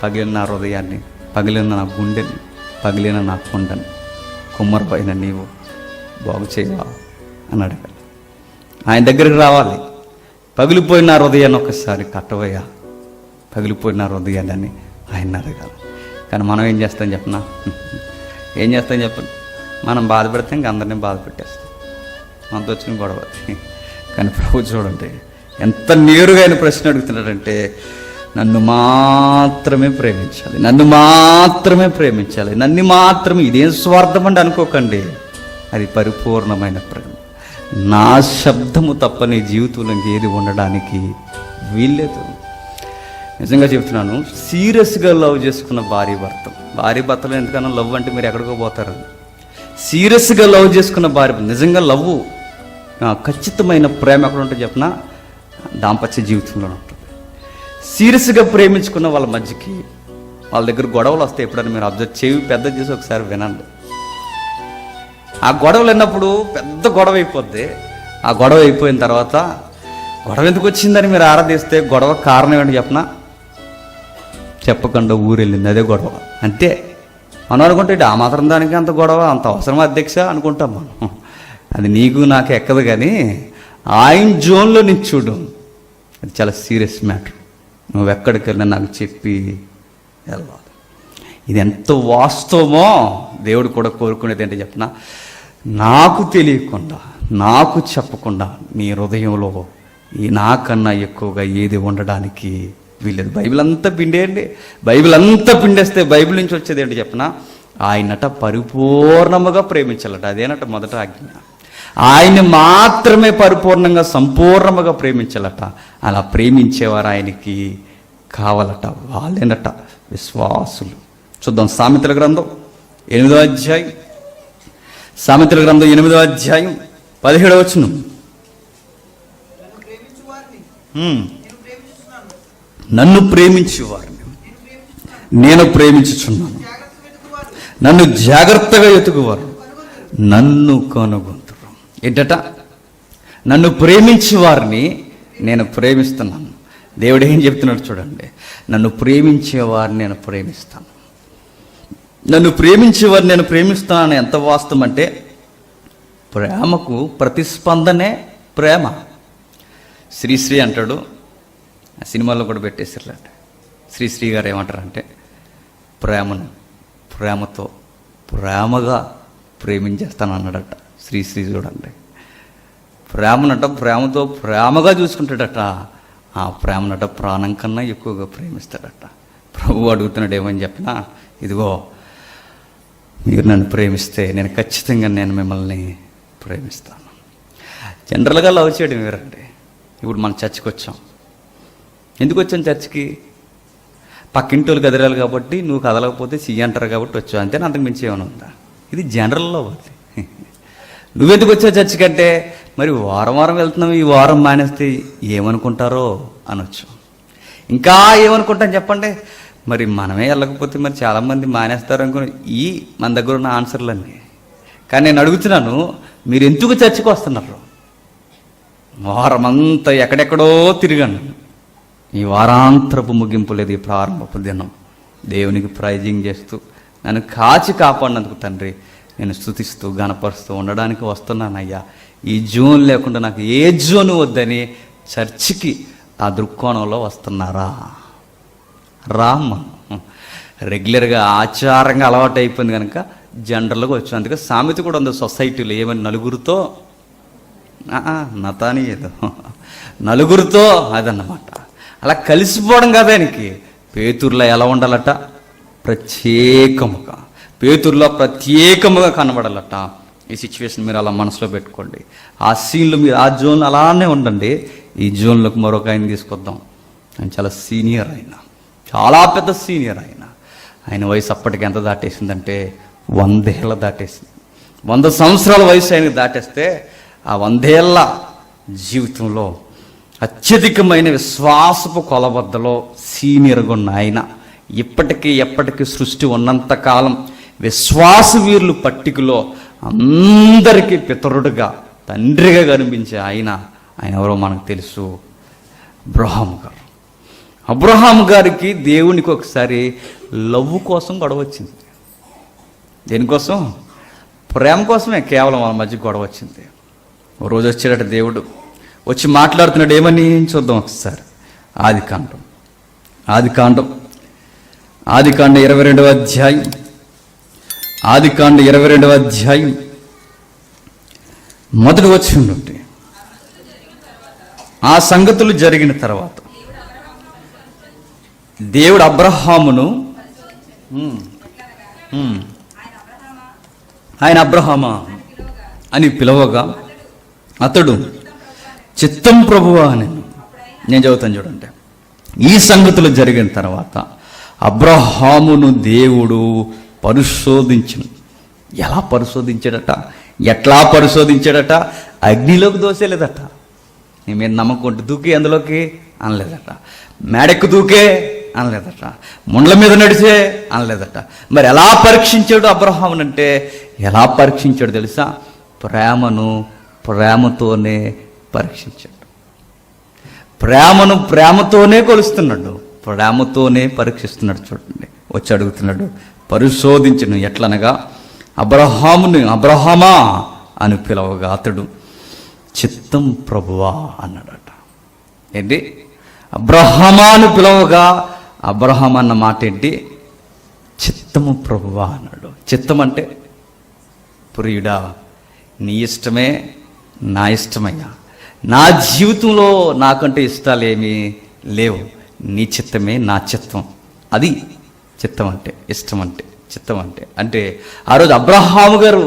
పగిలిన నా హృదయాన్ని, పగిలిన నా గుండెని, పగిలిన నా కొండని కుమ్మరిపోయిన నీవు బాగు చేయవా అని అడగాలి. ఆయన దగ్గరికి రావాలి. పగిలిపోయిన నా హృదయాన్ని ఒక్కసారి కట్టవయ్యా, పగిలిపోయిన నా హృదయాన్ని అని ఆయన అడగాలి. కానీ మనం ఏం చేస్తాం చెప్పనా? ఏం చేస్తాం చెప్పండి? మనం బాధ పెడితే ఇంక అందరినీ బాధ పెట్టేస్తాం. మనతో వచ్చిన గొడవ. కానీ ప్రభు చూడండి ఎంత నేరుగా ఆయన ప్రశ్న అడుగుతున్నాడంటే, నన్ను మాత్రమే ప్రేమించాలి, నన్ను మాత్రమే ప్రేమించాలి, నన్ను మాత్రమే. ఇదేం స్వార్థం అండి అనుకోకండి, అది పరిపూర్ణమైన ప్రేమ. నా శబ్దము తప్ప నీ జీవితంలో ఏది ఉండడానికి వీల్లేదు. నిజంగా చెప్తున్నాను, సీరియస్గా లవ్ చేసుకున్న భార్య భర్తలు ఎందుకన్నా లవ్ అంటే మీరు ఎక్కడికో పోతారు. సీరియస్గా లవ్ చేసుకున్న భార్య, నిజంగా లవ్, ఖచ్చితమైన ప్రేమ ఎక్కడ ఉంటుంది చెప్పినా, దాంపత్య జీవితంలో ఉంటుంది. సీరియస్గా ప్రేమించుకున్న వాళ్ళ మధ్యకి వాళ్ళ దగ్గర గొడవలు వస్తాయి. ఎప్పుడైనా మీరు అబ్జర్వ్ చేయి పెద్ద చేసి ఒకసారి వినండి. ఆ గొడవలు విన్నప్పుడు పెద్ద గొడవ అయిపోద్ది. ఆ గొడవ అయిపోయిన తర్వాత గొడవ ఎందుకు వచ్చిందని మీరు ఆరాధిస్తే గొడవ కారణం ఏంటి చెప్పనా? చెప్పకుండా ఊరెళ్ళింది, అదే గొడవ. అంతే. మనం అనుకుంటే ఆ మాత్రం దానికి అంత గొడవ, అంత అవసరం అధ్యక్ష అనుకుంటాం మనం. అది నీకు నాకు ఎక్కదు. కానీ ఆయన జోన్లో నుంచి చూడు, అది చాలా సీరియస్ మ్యాటర్. నువ్వు ఎక్కడికి వెళ్ళినా నాకు చెప్పి వెళ్ళాలి. ఇది ఎంత వాస్తవమో దేవుడు కూడా కోరుకునేది ఏంటో చెప్పిన, నాకు తెలియకుండా, నాకు చెప్పకుండా నీ హృదయంలో ఈ నాకన్నా ఎక్కువగా ఏది ఉండడానికి వీలేదు. బైబిల్ అంతా పిండేయండి. బైబిల్ అంతా పిండేస్తే బైబిల్ నుంచి వచ్చేది ఏంటి చెప్పిన, ఆయనట పరిపూర్ణముగా ప్రేమించాలట. అదేనట మొదట ఆజ్ఞ. ఆయన్ని మాత్రమే పరిపూర్ణంగా సంపూర్ణముగా ప్రేమించాలట. అలా ప్రేమించేవారు ఆయనకి కావాలట. వాళ్ళేనట విశ్వాసులు. చూద్దాం సామెతల గ్రంథం 8వ అధ్యాయం, సామెతల గ్రంథం 8వ అధ్యాయం 17వ వచనం. నన్ను ప్రేమించు వారిని నేను ప్రేమించుచున్నాను, నన్ను జాగ్రత్తగా ఎతుకువారు నన్ను కనుగొంతురు. ఏంటట? నన్ను ప్రేమించే వారిని నేను ప్రేమిస్తున్నాను. దేవుడు ఏం చెప్తున్నాడు చూడండి, నన్ను ప్రేమించేవారిని నేను ప్రేమిస్తాను, నన్ను ప్రేమించేవారిని నేను ప్రేమిస్తానని ఎంత వాస్తవం అంటే, ప్రేమకు ప్రతిస్పందనే ప్రేమ. శ్రీశ్రీ అంటాడు, ఆ సినిమాలో కూడా పెట్టేసారులేండి. శ్రీశ్రీ గారు ఏమంటారంటే, ప్రేమను ప్రేమతో ప్రేమగా ప్రేమించేస్తాను అన్నాడట శ్రీశ్రీ. చూడండి, ప్రేమనట ప్రేమతో ప్రేమగా చూసుకుంటాడట. ఆ ప్రేమనట ప్రాణం కన్నా ఎక్కువగా ప్రేమిస్తాడట. ప్రభు అడుగుతున్నాడు ఏమని చెప్పినా, ఇదిగో మీరు నన్ను ప్రేమిస్తే నేను ఖచ్చితంగా నేను మిమ్మల్ని ప్రేమిస్తాను. జనరల్గా లవ్ చేయడం వేరండి. ఇప్పుడు మనం చర్చికి వచ్చాం. ఎందుకు వచ్చాం చర్చికి? పక్కింటి వాళ్ళు కదిరాలి కాబట్టి, నువ్వు కదలకపోతే సి అంటారు కాబట్టి వచ్చావు, అంతే. అంతకు మించి ఏమైనా ఉందా? ఇది జనరల్లో ఉంది. నువ్వెందుకు వచ్చావు చర్చికి అంటే, మరి వారం వారం వెళ్తున్నావు, ఈ వారం మానేస్తే ఏమనుకుంటారో అనొచ్చు. ఇంకా ఏమనుకుంటాం చెప్పండి? మరి మనమే వెళ్ళకపోతే మరి చాలామంది మానేస్తారు అనుకుని ఈ మన దగ్గర ఉన్న ఆన్సర్లన్నీ. కానీ నేను అడుగుతున్నాను, మీరు ఎందుకు చర్చికి వస్తున్నారు? వారమంతా ఎక్కడెక్కడో తిరిగాను. ఈ వారాంతరపు ముగింపు లేదు, ఈ ప్రారంభపు దినం దేవునికి ప్రైజింగ్ చేస్తూ నన్ను కాపాడినందుకు తండ్రి నేను స్తుతిస్తూ గణపరుస్తూ ఉండడానికి వస్తున్నానయ్యా. ఈ జోన్ లేకుండా నాకు ఏ జోను వద్దని చర్చికి ఆ దృక్కోణంలో వస్తున్నారా? రామ్మ రెగ్యులర్గా ఆచారంగా అలవాటు అయిపోయింది కనుక జనరల్గా వచ్చాం. అందుకే సామెత కూడా ఉంది సొసైటీలో, ఏమని నలుగురితో నతాని ఏదో నలుగురితో అదన్నమాట. అలా కలిసిపోవడం కదా ఆయనకి. పేతురులో ఎలా ఉండాలట? ప్రత్యేకముగా, పేతురులో ప్రత్యేకముగా కనబడాలట. ఈ సిచ్యువేషన్ మీరు అలా మనసులో పెట్టుకోండి. ఆ సీన్లో మీరు ఆ జోన్లో అలానే ఉండండి. ఈ జోన్లోకి మరొక ఆయన తీసుకొద్దాం. ఆయన చాలా సీనియర్, ఆయన చాలా పెద్ద సీనియర్. ఆయన వయసు అప్పటికి ఎంత దాటేసిందంటే 100 ఏళ్ళ దాటేసింది. 100 సంవత్సరాల వయసు ఆయనకు దాటేస్తే ఆ 100 ఏళ్ళ జీవితంలో అత్యధికమైన విశ్వాసపు కొలబద్దలో సీనియర్గా ఉన్న ఆయన ఎప్పటికీ సృష్టి ఉన్నంతకాలం విశ్వాస వీరులు పట్టికలో అందరికీ పితరుడుగా, తండ్రిగా కనిపించే ఆయన ఎవరో మనకు తెలుసు, అబ్రహాము గారు. అబ్రహాము గారికి దేవునికి ఒకసారి లవ్ కోసం గొడవ వచ్చింది. దేనికోసం? ప్రేమ కోసమే కేవలం వాళ్ళ మధ్య గొడవ వచ్చింది. ఓ రోజు వచ్చాడట దేవుడు, వచ్చి మాట్లాడుతున్నాడు. ఏమని చూద్దాం ఒకసారి. ఆదికాండం 22వ అధ్యాయం, ఆదికాండ 22వ అధ్యాయం మొదటి వచనం. ఆ సంగతులు జరిగిన తర్వాత దేవుడు అబ్రహామును, ఆయన అబ్రహామా అని పిలవగా అతడు చిత్తం ప్రభువా అని. నేను చదువుతాను చూడండి. ఈ సంగతులు జరిగిన తర్వాత అబ్రహామును దేవుడు పరిశోధించును. ఎలా పరిశోధించాడట? ఎట్లా పరిశోధించాడట? అగ్నిలోకి దోసేలేదట. నీ మీద నమ్మకం ఉంటే దూకి అందులోకి అనలేదట. మేడెక్కు దూకే అనలేదట. ముండ్ల మీద నడిచే అనలేదట. మరి ఎలా పరీక్షించాడు అబ్రహామునంటే? ఎలా పరీక్షించాడు తెలుసా? ప్రేమతోనే పరీక్షించాడు. ప్రేమతోనే కొలుస్తున్నాడు, ప్రేమతోనే పరీక్షిస్తున్నాడు. చూడండి, వచ్చి అడుగుతున్నాడు, పరిశోధించను. ఎట్లనగా అబ్రహాముని అబ్రహామా అని పిలవగా అతడు చిత్తం ప్రభువా అన్నాడట. ఏంటి? అబ్రహామా అని పిలవగా అబ్రహాం అన్న మాట ఏంటి? చిత్తము ప్రభువా అన్నాడు. చిత్తం అంటే ప్రియుడా, నీ ఇష్టమే నా ఇష్టమయ్యా, నా జీవితంలో నాకంటే ఇష్టాలేమీ లేవు, నీ చిత్తమే నా చిత్తం. అది చిత్తం అంటే, ఇష్టం అంటే, చిత్తం అంటే ఆ రోజు అబ్రహాము గారు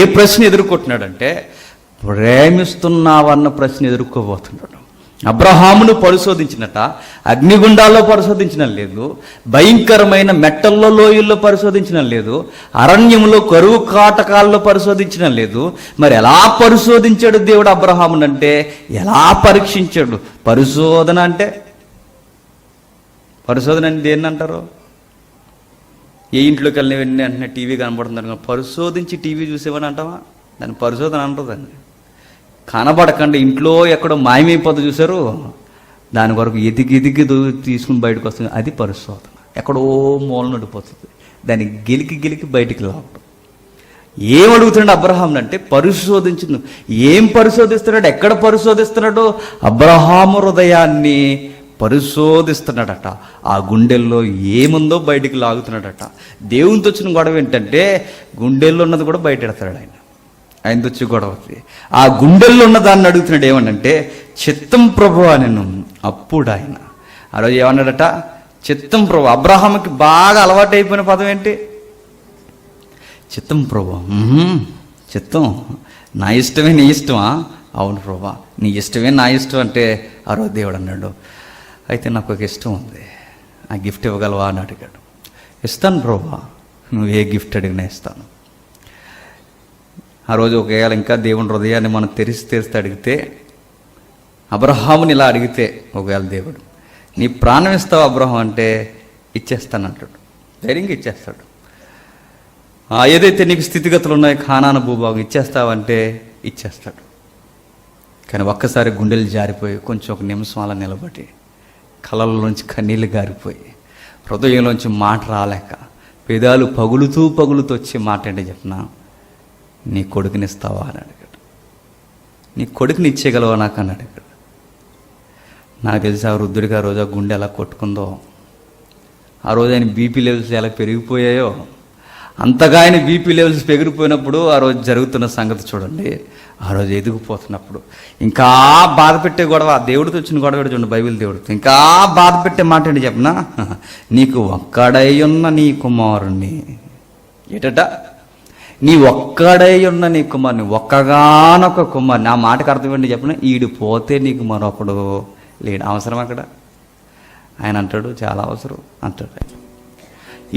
ఏ ప్రశ్న ఎదుర్కొంటున్నాడంటే, ప్రేమిస్తున్నావన్న ప్రశ్న ఎదుర్కోబోతున్నాడు. అబ్రహామును పరిశోధించినట అగ్నిగుండాల్లో పరిశోధించడం లేదు, భయంకరమైన మెట్టల్లో లోయల్లో పరిశోధించడం లేదు, అరణ్యంలో కరువు కాటకాల్లో పరిశోధించడం లేదు. మరి ఎలా పరిశోధించాడు దేవుడు అబ్రహామునంటే? ఎలా పరీక్షించాడు? పరిశోధన అంటే దేన్ని అంటారు? ఏ ఇంట్లోకి వెళ్ళిన వెంటనే టీవీ కనబడుతుంది, పరిశోధించి టీవీ చూసేవని అంటావా? దాన్ని పరిశోధన అంటుందండి. కనబడకండి, ఇంట్లో ఎక్కడో మాయమైపోతుంది చూసారు, దాని వరకు ఎదిగి తీసుకుని బయటకు వస్తుంది, అది పరిశోధన. ఎక్కడో మూల నడిపోతుంది, దాన్ని గెలికి బయటికి రావడం. ఏం అడుగుతున్నాడు అబ్రహాం అంటే? పరిశోధించు. ఏం పరిశోధిస్తున్నాడు? ఎక్కడ పరిశోధిస్తున్నాడు? అబ్రహాము హృదయాన్ని పరిశోధిస్తున్నాడట. ఆ గుండెల్లో ఏముందో బయటికి లాగుతున్నాడట. దేవునితో వచ్చిన గొడవ ఏంటంటే, గుండెల్లో ఉన్నది కూడా బయట ఎడతాడు ఆయనతో వచ్చి గొడవ. ఆ గుండెల్లో ఉన్న దాన్ని అడుగుతున్నాడు. ఏమనంటే చిత్తం ప్రభు అనను. అప్పుడు ఆయన ఆ రోజు ఏమన్నాడట? చిత్తం ప్రభు. అబ్రహాముకి బాగా అలవాటు అయిపోయిన పదం ఏంటి? చిత్తం ప్రభు. చిత్తం, నా ఇష్టమే నీ ఇష్టమా? అవును ప్రభా, నీ ఇష్టమే నా ఇష్టం అంటే ఆ రోజు దేవుడు అన్నాడు, అయితే నాకు ఒక ఇష్టం ఉంది, ఆ గిఫ్ట్ ఇవ్వగలవా అని అడిగాడు. ఇస్తాను ప్రభా, నువ్వు ఏ గిఫ్ట్ అడిగినా ఇస్తాను. ఆ రోజు ఒకవేళ ఇంకా దేవుని హృదయాన్ని మనం తెరిచి అడిగితే, అబ్రహాముని ఇలా అడిగితే ఒకవేళ దేవుడు, నీ ప్రాణం ఇస్తావు అబ్రహాం అంటే ఇచ్చేస్తాను అంటాడు. ధైర్యంగా ఇచ్చేస్తాడు. ఏదైతే నీకు స్థితిగతులు ఉన్నాయో కానాను భూభాగం ఇచ్చేస్తావంటే ఇచ్చేస్తాడు. కానీ ఒక్కసారి గుండెలు జారిపోయి కొంచెం ఒక నిమిషం అలా నిలబడి కళ్ళల్లోంచి కన్నీళ్ళు గారిపోయి హృదయంలోంచి మాట రాలేక పెదాలు పగులుతూ వచ్చే మాట ఏంటో చెప్పిన, నీ కొడుకునిస్తావా అని అడిగాడు. నీ కొడుకుని ఇచ్చేయగలవా నాకు అని అడిగాడు. నాకు తెలిసి ఆ వృద్ధుడికి ఆ రోజు ఆ గుండె ఎలా కొట్టుకుందో, ఆ రోజు ఆయన బీపీ లెవెల్స్ ఎలా పెరిగిపోయాయో, అంతగా ఆయన బీపీ లెవెల్స్ పెరిగిపోయినప్పుడు ఆ రోజు జరుగుతున్న సంగతి చూడండి. ఆ రోజు ఎదిగిపోతున్నప్పుడు ఇంకా బాధ పెట్టే గొడవ, దేవుడితో వచ్చిన గొడవ చూడండి, బైబిల్ దేవుడితో ఇంకా బాధ పెట్టే మాట ఏంటి చెప్పనా, నీకు ఒక్కడై ఉన్న నీ కుమారుణ్ణి, ఏటట నీ ఒక్కడై ఉన్న నీ కుమారుని, ఒక్కగానొక్క కుమారుని. ఆ మాటకు అర్థం ఏంటి చెప్పిన, ఈడు పోతే నీకు మరొకడు లేడు. అవసరం అక్కడ ఆయన అంటాడు, చాలా అవసరం అంటాడు.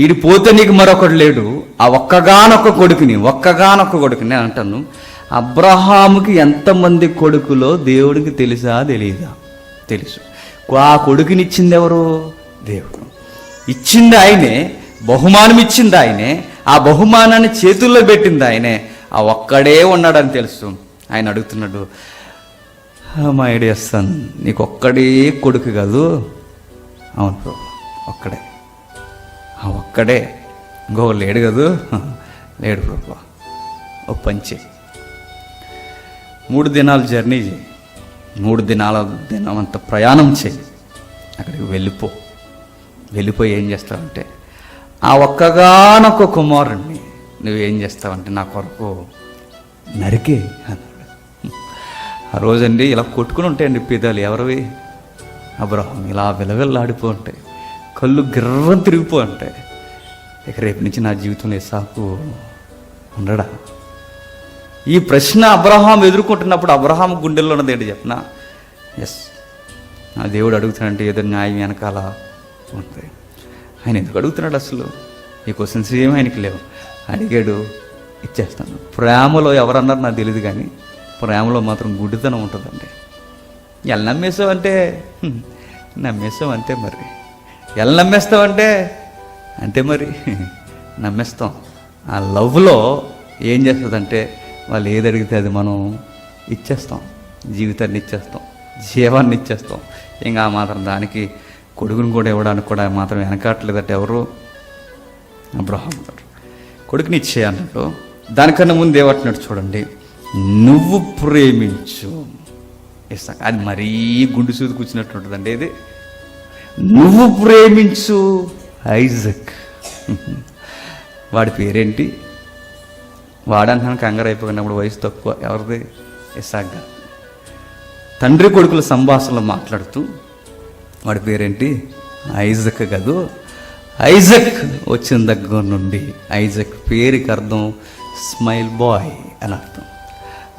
ఈడు పోతే నీకు మరొకడు లేడు, ఆ ఒక్కగానొక్క కొడుకుని నేను అంటాను. అబ్రహాముకి ఎంతమంది కొడుకులో దేవుడికి తెలుసా తెలియదా? తెలుసు. ఆ కొడుకునిచ్చింది ఎవరు? దేవుడు. ఇచ్చింది ఆయనే, బహుమానం ఇచ్చింది ఆయనే, ఆ బహుమానాన్ని చేతుల్లో పెట్టింది ఆయనే. ఆ ఒక్కడే ఉన్నాడని తెలుసు. ఆయన అడుగుతున్నాడు, మై డియర్ సన్, నీకు ఒక్కడే కొడుకు కాదు? అవును ప్రభు, ఒక్కడే. ఒక్కడే, ఇంకో లేడు కదూ? లేడు ప్రభు. ఒక పంచి 3 దినాలు జర్నీ చేయి, 3 దినమంత ప్రయాణం చేయి, అక్కడికి వెళ్ళిపోయి ఏం చేస్తావంటే, ఆ ఒక్కగానొక్క కుమారుణ్ణి నువ్వేం చేస్తావంటే నా కొరకు నరికే అన్నాడు. ఆ రోజండి ఇలా కొట్టుకుని ఉంటాయండి పిదాలు. ఎవరివి? అబ్రహాం. ఇలా విలవిల్లాడిపో ఉంటాయి, కళ్ళు గిర్రం తిరిగిపో ఉంటాయి. ఇక రేపు నుంచి నా జీవితంలో ఇస్సాకు ఉండడా? ఈ ప్రశ్న అబ్రహాం ఎదుర్కొంటున్నప్పుడు అబ్రహాం గుండెల్లో ఉన్నది ఏంటి చెప్పనా? ఎస్, నా దేవుడు అడుగుతాడంటే ఏదో న్యాయం వెనకాల ఉంటుంది. ఆయన ఎందుకు అడుగుతున్నాడు అసలు? ఈ క్వశ్చన్స్ ఏమి ఆయనకి లేవు. అడిగాడు, ఇచ్చేస్తాను. ప్రేమలో ఎవరన్నారు నాకు తెలియదు, కానీ ప్రేమలో మాత్రం గుడ్డితనం ఉంటుందండి. ఎలా నమ్మేసావంటే నమ్మేసాం అంతే మరి. ఎలా నమ్మేస్తావంటే అంతే మరి, నమ్మేస్తాం. ఆ లవ్లో ఏం చేస్తుందంటే వాళ్ళు ఏది అడిగితే అది మనం ఇచ్చేస్తాం. జీవితాన్ని ఇచ్చేస్తాం, జీవాన్ని ఇచ్చేస్తాం. ఇంకా మాత్రం దానికి కొడుకుని కూడా ఇవ్వడానికి కూడా మాత్రం వెనకాట్లేదట ఎవరు? అబ్రహాం గారు. కొడుకుని ఇచ్చేయన్నట్టు. దానికన్నా ముందు ఏమంటున్నాడు చూడండి, నువ్వు ప్రేమించు ఇస్తాక. అది మరీ గుండు సూది కూర్చున్నట్టు ఉంటుందండి. ఇది నువ్వు ప్రేమించు ఐజక్. వాడి పేరేంటి? వాడంటాను కంగారు అయిపోయినప్పుడు, వయసు తక్కువ. ఎవరిది? ఇస్సాక్ గారు. తండ్రి కొడుకుల సంభాషణలో మాట్లాడుతూ వాడి పేరేంటి? ఐజక్ కాదు, ఐజక్ వచ్చిన దగ్గర నుండి, ఐజక్ పేరుకి అర్థం స్మైల్ బాయ్ అని అర్థం.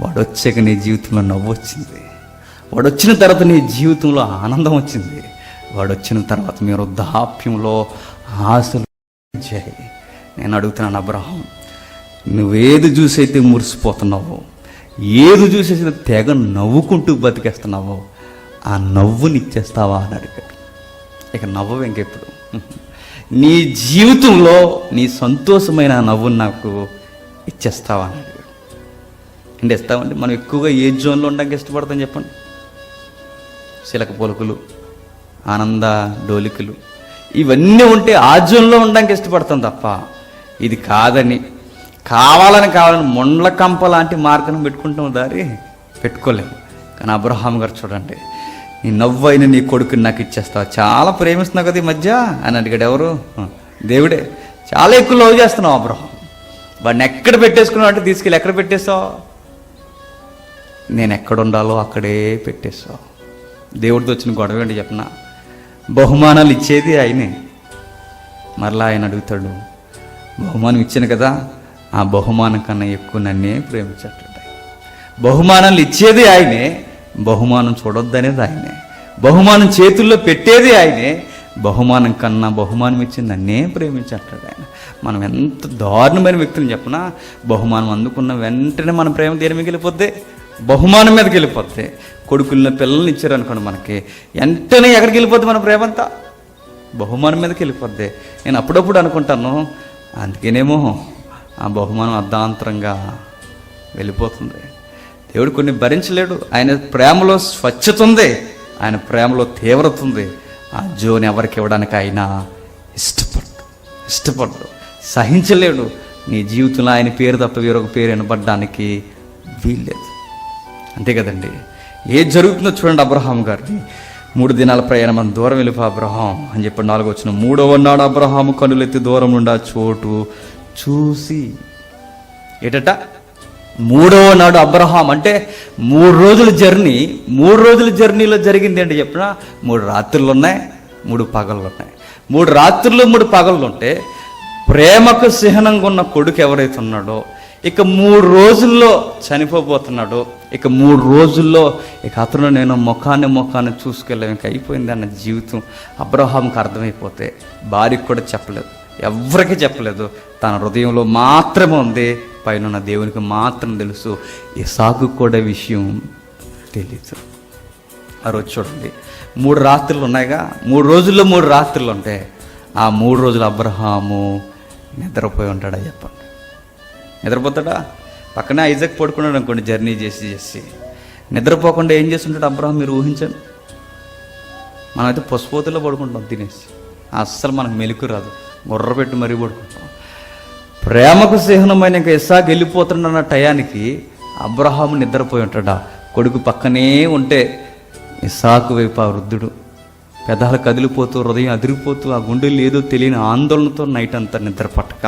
వాడు వచ్చాక నీ జీవితంలో నవ్వు వచ్చింది, వాడు వచ్చిన తర్వాత నీ జీవితంలో ఆనందం వచ్చింది, వాడు వచ్చిన తర్వాత మీరు వృద్ధాప్యంలో ఆశలు వచ్చాయి. నేను అడుగుతున్నాను అబ్రహాం, నువ్వేది చూసైతే మురిసిపోతున్నావో, ఏది చూసేసి తెగ నవ్వుకుంటూ బతికేస్తున్నావో, ఆ నవ్వుని ఇచ్చేస్తావా అని అడిగాడు. ఇక నవ్వు ఇంకెప్పుడు? నీ జీవితంలో నీ సంతోషమైన నవ్వుని నాకు ఇచ్చేస్తావా అని అడిగాడు. అంటే ఇస్తామంటే మనం ఎక్కువగా ఏ జోన్లో ఉండడానికి ఇష్టపడతాం చెప్పండి? చిలక పొలుకులు, ఆనంద డోలికలు, ఇవన్నీ ఉంటే ఆ జోన్లో ఉండడానికి ఇష్టపడతాం తప్ప ఇది కాదని కావాలని మొండ్ల కంప లాంటి మార్గం పెట్టుకుంటాం, దారి పెట్టుకోలేము. కానీ అబ్రహాం గారు చూడండి, నీ నవ్వైన నీ కొడుకుని నాకు ఇచ్చేస్తావు, చాలా ప్రేమిస్తున్నావు కదా ఈ మధ్య అని అడిగాడు. ఎవరు? దేవుడే. చాలా ఎక్కువ లవ్ చేస్తున్నావు అబ్రహాం. వాడిని ఎక్కడ పెట్టేసుకున్నావు అంటే తీసుకెళ్ళి ఎక్కడ పెట్టేస్తావు? నేను ఎక్కడ ఉండాలో అక్కడే పెట్టేస్తావు. దేవుడితో వచ్చిన గొడవ ఏంటి చెప్పిన? బహుమానాలు ఇచ్చేది ఆయనే. మరలా ఆయన అడుగుతాడు, బహుమానం ఇచ్చాను కదా, ఆ బహుమానం కన్నా ఎక్కువ నన్నే ప్రేమించట్లేదు. బహుమానాలు ఇచ్చేది ఆయనే, బహుమానం చూడొద్దనేది ఆయనే, బహుమానం చేతుల్లో పెట్టేది ఆయనే, బహుమానం కన్నా బహుమానం ఇచ్చి నన్నే ప్రేమించట్లేదు ఆయన. మనం ఎంత దారుణమైన వ్యక్తులు చెప్పినా, బహుమానం అందుకున్న వెంటనే మన ప్రేమ దేని మీద వెళ్ళిపోద్ది? బహుమానం మీదకి వెళ్ళిపోద్ది. కొడుకులను పిల్లల్ని ఇచ్చారనుకోండి, మనకి వెంటనే ఎక్కడికి వెళ్ళిపోద్ది మన ప్రేమంతా? బహుమానం మీదకి వెళ్ళిపోద్ది. నేను అప్పుడప్పుడు అనుకుంటాను, అందుకేనేమో ఆ బహుమానం అర్ధాంతరంగా వెళ్ళిపోతుంది. దేవుడు కొన్ని భరించలేడు. ఆయన ప్రేమలో స్వచ్ఛత ఉంది, ఆయన ప్రేమలో తీవ్రత ఉంది. ఆ జోని ఎవరికి ఇవ్వడానికి ఆయన ఇష్టపడ్డు, సహించలేడు. నీ జీవితంలో ఆయన పేరు తప్ప వేరొక పేరు వినబడ్డానికి వీల్లేదు. అంతే కదండి. ఏది జరుగుతుందో చూడండి. అబ్రహాం గారిని 3 దినాల ప్రయాణం, మన దూరం వెళ్ళిపో అబ్రహాం అని చెప్పి 4వ వచనం. 3వ నాడు అబ్రహాము కనులెత్తి దూరం నుండి ఆ చోటు చూసి ఏటట మూడవ నాడు అబ్రహాం అంటే 3 రోజుల జర్నీ, 3 రోజుల జర్నీలో జరిగింది ఏంటి చెప్పిన 3 రాత్రులు ఉన్నాయి, 3 పగళ్ళు ఉన్నాయి. 3 రాత్రులు 3 పగళ్ళు ఉంటే ప్రేమకు చిహ్నంగా ఉన్న కొడుకు ఎవరైతే ఉన్నాడో ఇక 3 రోజుల్లో చనిపోబోతున్నాడు. ఇక 3 రోజుల్లో ఇక అతను నేను ముఖాన్ని చూసుకెళ్ళాం, ఇంక అయిపోయింది అన్న జీవితం అబ్రహాంకి అర్థమైపోతే భార్యకు కూడా చెప్పలేదు, ఎవరికి చెప్పలేదు. తన హృదయంలో మాత్రమే ఉంది, పైన దేవునికి మాత్రం తెలుసు. ఇసాకు కూడా విషయం తెలీదు. ఆ రోజు చూడండి 3 రాత్రులు ఉన్నాయిగా, 3 రోజుల్లో 3 రాత్రులు ఉంటాయి. ఆ 3 రోజులు అబ్రహాము నిద్రపోయి ఉంటాడా చెప్పండి? నిద్రపోతాడా? పక్కనే ఐజాక్ పడుకున్నాడు అనుకోండి, జర్నీ చేసి నిద్రపోకుండా ఏం చేస్తుంటాడు అబ్రహాం? మీరు ఊహించండి. మనమైతే పసుపోతుల్లో పడుకుంటాం తినేసి, అస్సలు మనకు మెలకు రాదు, గుర్ర పెట్టి మరీ పడుకుంటాం. ప్రేమకు చిహ్నమైన ఇంకా ఇస్సాకు వెళ్ళిపోతున్న టయానికి అబ్రహాము నిద్రపోయి ఉంటాడా? కొడుకు పక్కనే ఉంటే ఇస్సాకు వైపు ఆ వృద్ధుడు పెదాలు కదిలిపోతూ, హృదయం అదిరిపోతూ, ఆ గుండెలు ఏదో తెలియని ఆందోళనతో నైట్ అంతా నిద్ర పట్టక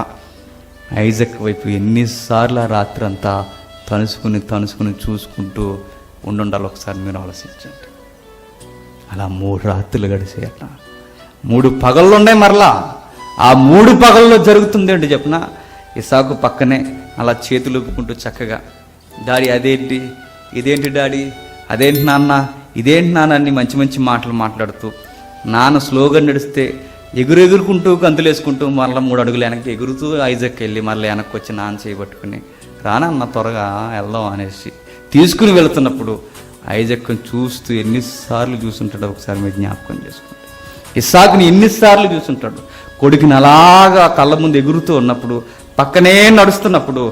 ఐజాక్ వైపు ఎన్నిసార్లు ఆ రాత్రి అంతా తనుసుకుని చూసుకుంటూ ఉండాలి. ఒకసారి మీరు ఆలోచించండి. అలా 3 రాత్రులు గడిచేయట, 3 పగళ్ళు ఉన్నాయి. మరలా ఆ 3 పగల్లో జరుగుతుంది ఏంటి చెప్పిన, ఇసాకు పక్కనే అలా చేతులు ఊపుకుంటూ చక్కగా, డాడీ అదేంటి, ఇదేంటి డాడీ, అదేంటి నాన్న, ఇదేంటి నాన్న అని మంచి మాటలు మాట్లాడుతూ, నాన్న స్లోగా నడిస్తే ఎగురుకుంటూ గంతులేసుకుంటూ మరలా 3 అడుగులు వెనక్కి ఎగురుతూ ఐజాక్ వెళ్ళి మళ్ళీ వెనక్కి వచ్చి నాన్న చేయబట్టుకుని రానన్న త్వరగా వెళ్దాం అనేసి తీసుకుని వెళుతున్నప్పుడు ఐజాక్ని చూస్తూ ఎన్నిసార్లు చూసుంటాడో ఒకసారి మీరు జ్ఞాపకం చేసుకుంటే. ఇస్సాకుని ఎన్నిసార్లు చూసుంటాడు. కొడుకుని అలాగా కళ్ళ ముందు ఎగురుతూ ఉన్నప్పుడు, పక్కనే నడుస్తున్నప్పుడు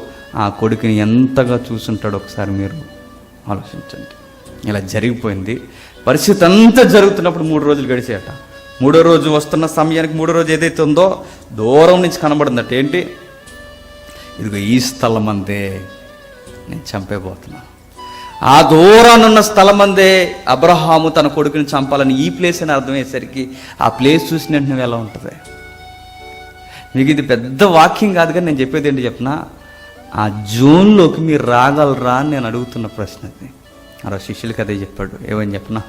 ఆ కొడుకుని ఎంతగా చూసుంటాడో ఒకసారి మీరు ఆలోచించండి. ఇలా జరిగిపోయింది. పరిస్థితి అంతా జరుగుతున్నప్పుడు 3 రోజులు గడిచేయట. 3వ రోజు వస్తున్న సమయానికి 3వ రోజు ఏదైతే ఉందో దూరం నుంచి కనబడిందట. ఏంటి? ఇదిగో ఈ స్థలం అందే నేను చంపేపోతున్నా. ఆ దూరానున్న స్థలం అందే అబ్రహాము తన కొడుకుని చంపాలని ఈ ప్లేస్ అని అర్థమయ్యేసరికి ఆ ప్లేస్ చూసిన వెంటనే ఎలా ఉంటుంది? మీకు ఇది పెద్ద వాక్యం కాదు, కానీ నేను చెప్పేది ఏంటి చెప్పిన, ఆ జోన్లోకి మీరు రాగలరా అని నేను అడుగుతున్న ప్రశ్న అది. అలా శిష్యులకి అదే చెప్పాడు. ఏమని చెప్పినా,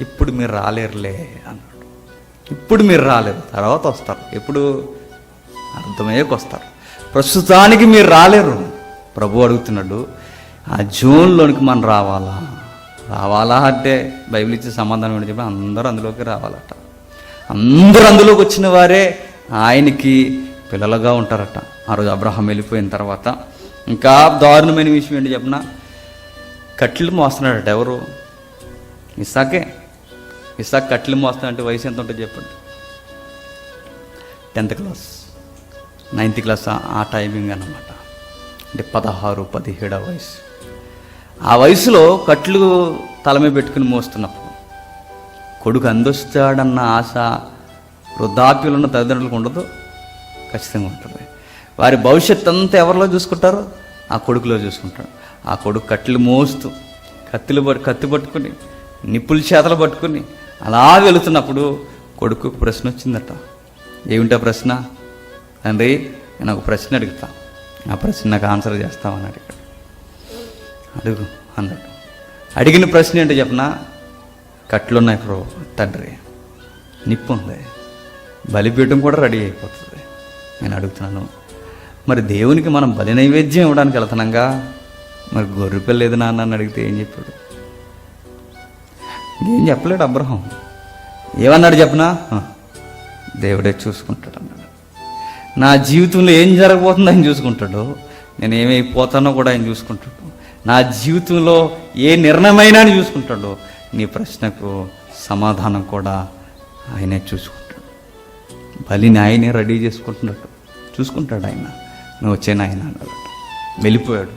ఇప్పుడు మీరు రాలేరులే అన్నాడు. ఇప్పుడు మీరు రాలేరు, తర్వాత వస్తారు. ఎప్పుడు? అర్థమయ్యేకి వస్తారు. ప్రస్తుతానికి మీరు రాలేరు. ప్రభు అడుగుతున్నాడు, ఆ జోన్లోనికి మనం రావాలా అంటే బైబిల్ ఇచ్చే సమాధానం ఏంటి చెప్పి, అందరూ అందులోకి రావాలట. అందరూ అందులోకి వచ్చిన వారే ఆయనకి పిల్లలుగా ఉంటారట. ఆ రోజు అబ్రహాం వెళ్ళిపోయిన తర్వాత ఇంకా దారుణమైన విషయం ఏంటి చెప్పిన, కట్టెలు మోస్తున్నాడట. ఎవరు? ఇస్సాకే. ఇస్సాక్ కట్టెలు మోస్తున్నాడంటే వయసు ఎంత ఉంటుంది చెప్పండి? 10th క్లాస్ 9th క్లాస్ ఆ టైమింగ్ అన్నమాట. అంటే 16, 17 వయసు. ఆ వయసులో కట్లు తలమే పెట్టుకుని మోస్తున్నప్పుడు కొడుకు అందొస్తాడన్న ఆశ వృద్ధాప్యులు ఉన్న తల్లిదండ్రులకు ఉండదు? ఖచ్చితంగా ఉంటుంది. వారి భవిష్యత్ అంతా ఎవరిలో చూసుకుంటారు? ఆ కొడుకులో చూసుకుంటారు. ఆ కొడుకు కట్టెలు మోస్తూ కత్తి పట్టుకుని నిప్పుల చేతలు పట్టుకుని అలా వెళుతున్నప్పుడు కొడుకు ప్రశ్న వచ్చిందట. ఏమిటా ప్రశ్న? తండ్రి, నేను ఒక ప్రశ్న అడుగుతా, ఆ ప్రశ్న నాకు ఆన్సర్ చేస్తామని అడిగాడు. అడుగు అన్నాడు. అడిగిన ప్రశ్న ఏంటో చెప్పనా, కట్లున్నాయి బ్రో తండ్రి, నిప్పు ఉంది, బలిపీఠం కూడా రెడీ అయిపోతుంది. నేను అడుగుతున్నాను, మరి దేవునికి మనం బలి నైవేద్యం ఇవ్వడానికి వెళ్తున్నాగా, మరి గొర్రెపిల్ల లేదు నాన్న అని అడిగితే ఏం చెప్పాడు? ఏం చెప్పలేడు అబ్రహాం. ఏమన్నాడు చెప్పనా, దేవుడే చూసుకుంటాడు అన్నాడు. నా జీవితంలో ఏం జరగబోతుందో ఆయన చూసుకుంటాడు, నేను ఏమైపోతానో కూడా ఆయన చూసుకుంటాడు, నా జీవితంలో ఏ నిర్ణయమైనా ఆయన చూసుకుంటాడు, నీ ప్రశ్నకు సమాధానం కూడా ఆయనే చూసుకుంటాడు. బలిని ఆయనే రెడీ చూసుకుంటాడు ఆయన. నువ్వు వచ్చాను ఆయన అన్నాడు. వెళ్ళిపోయాడు.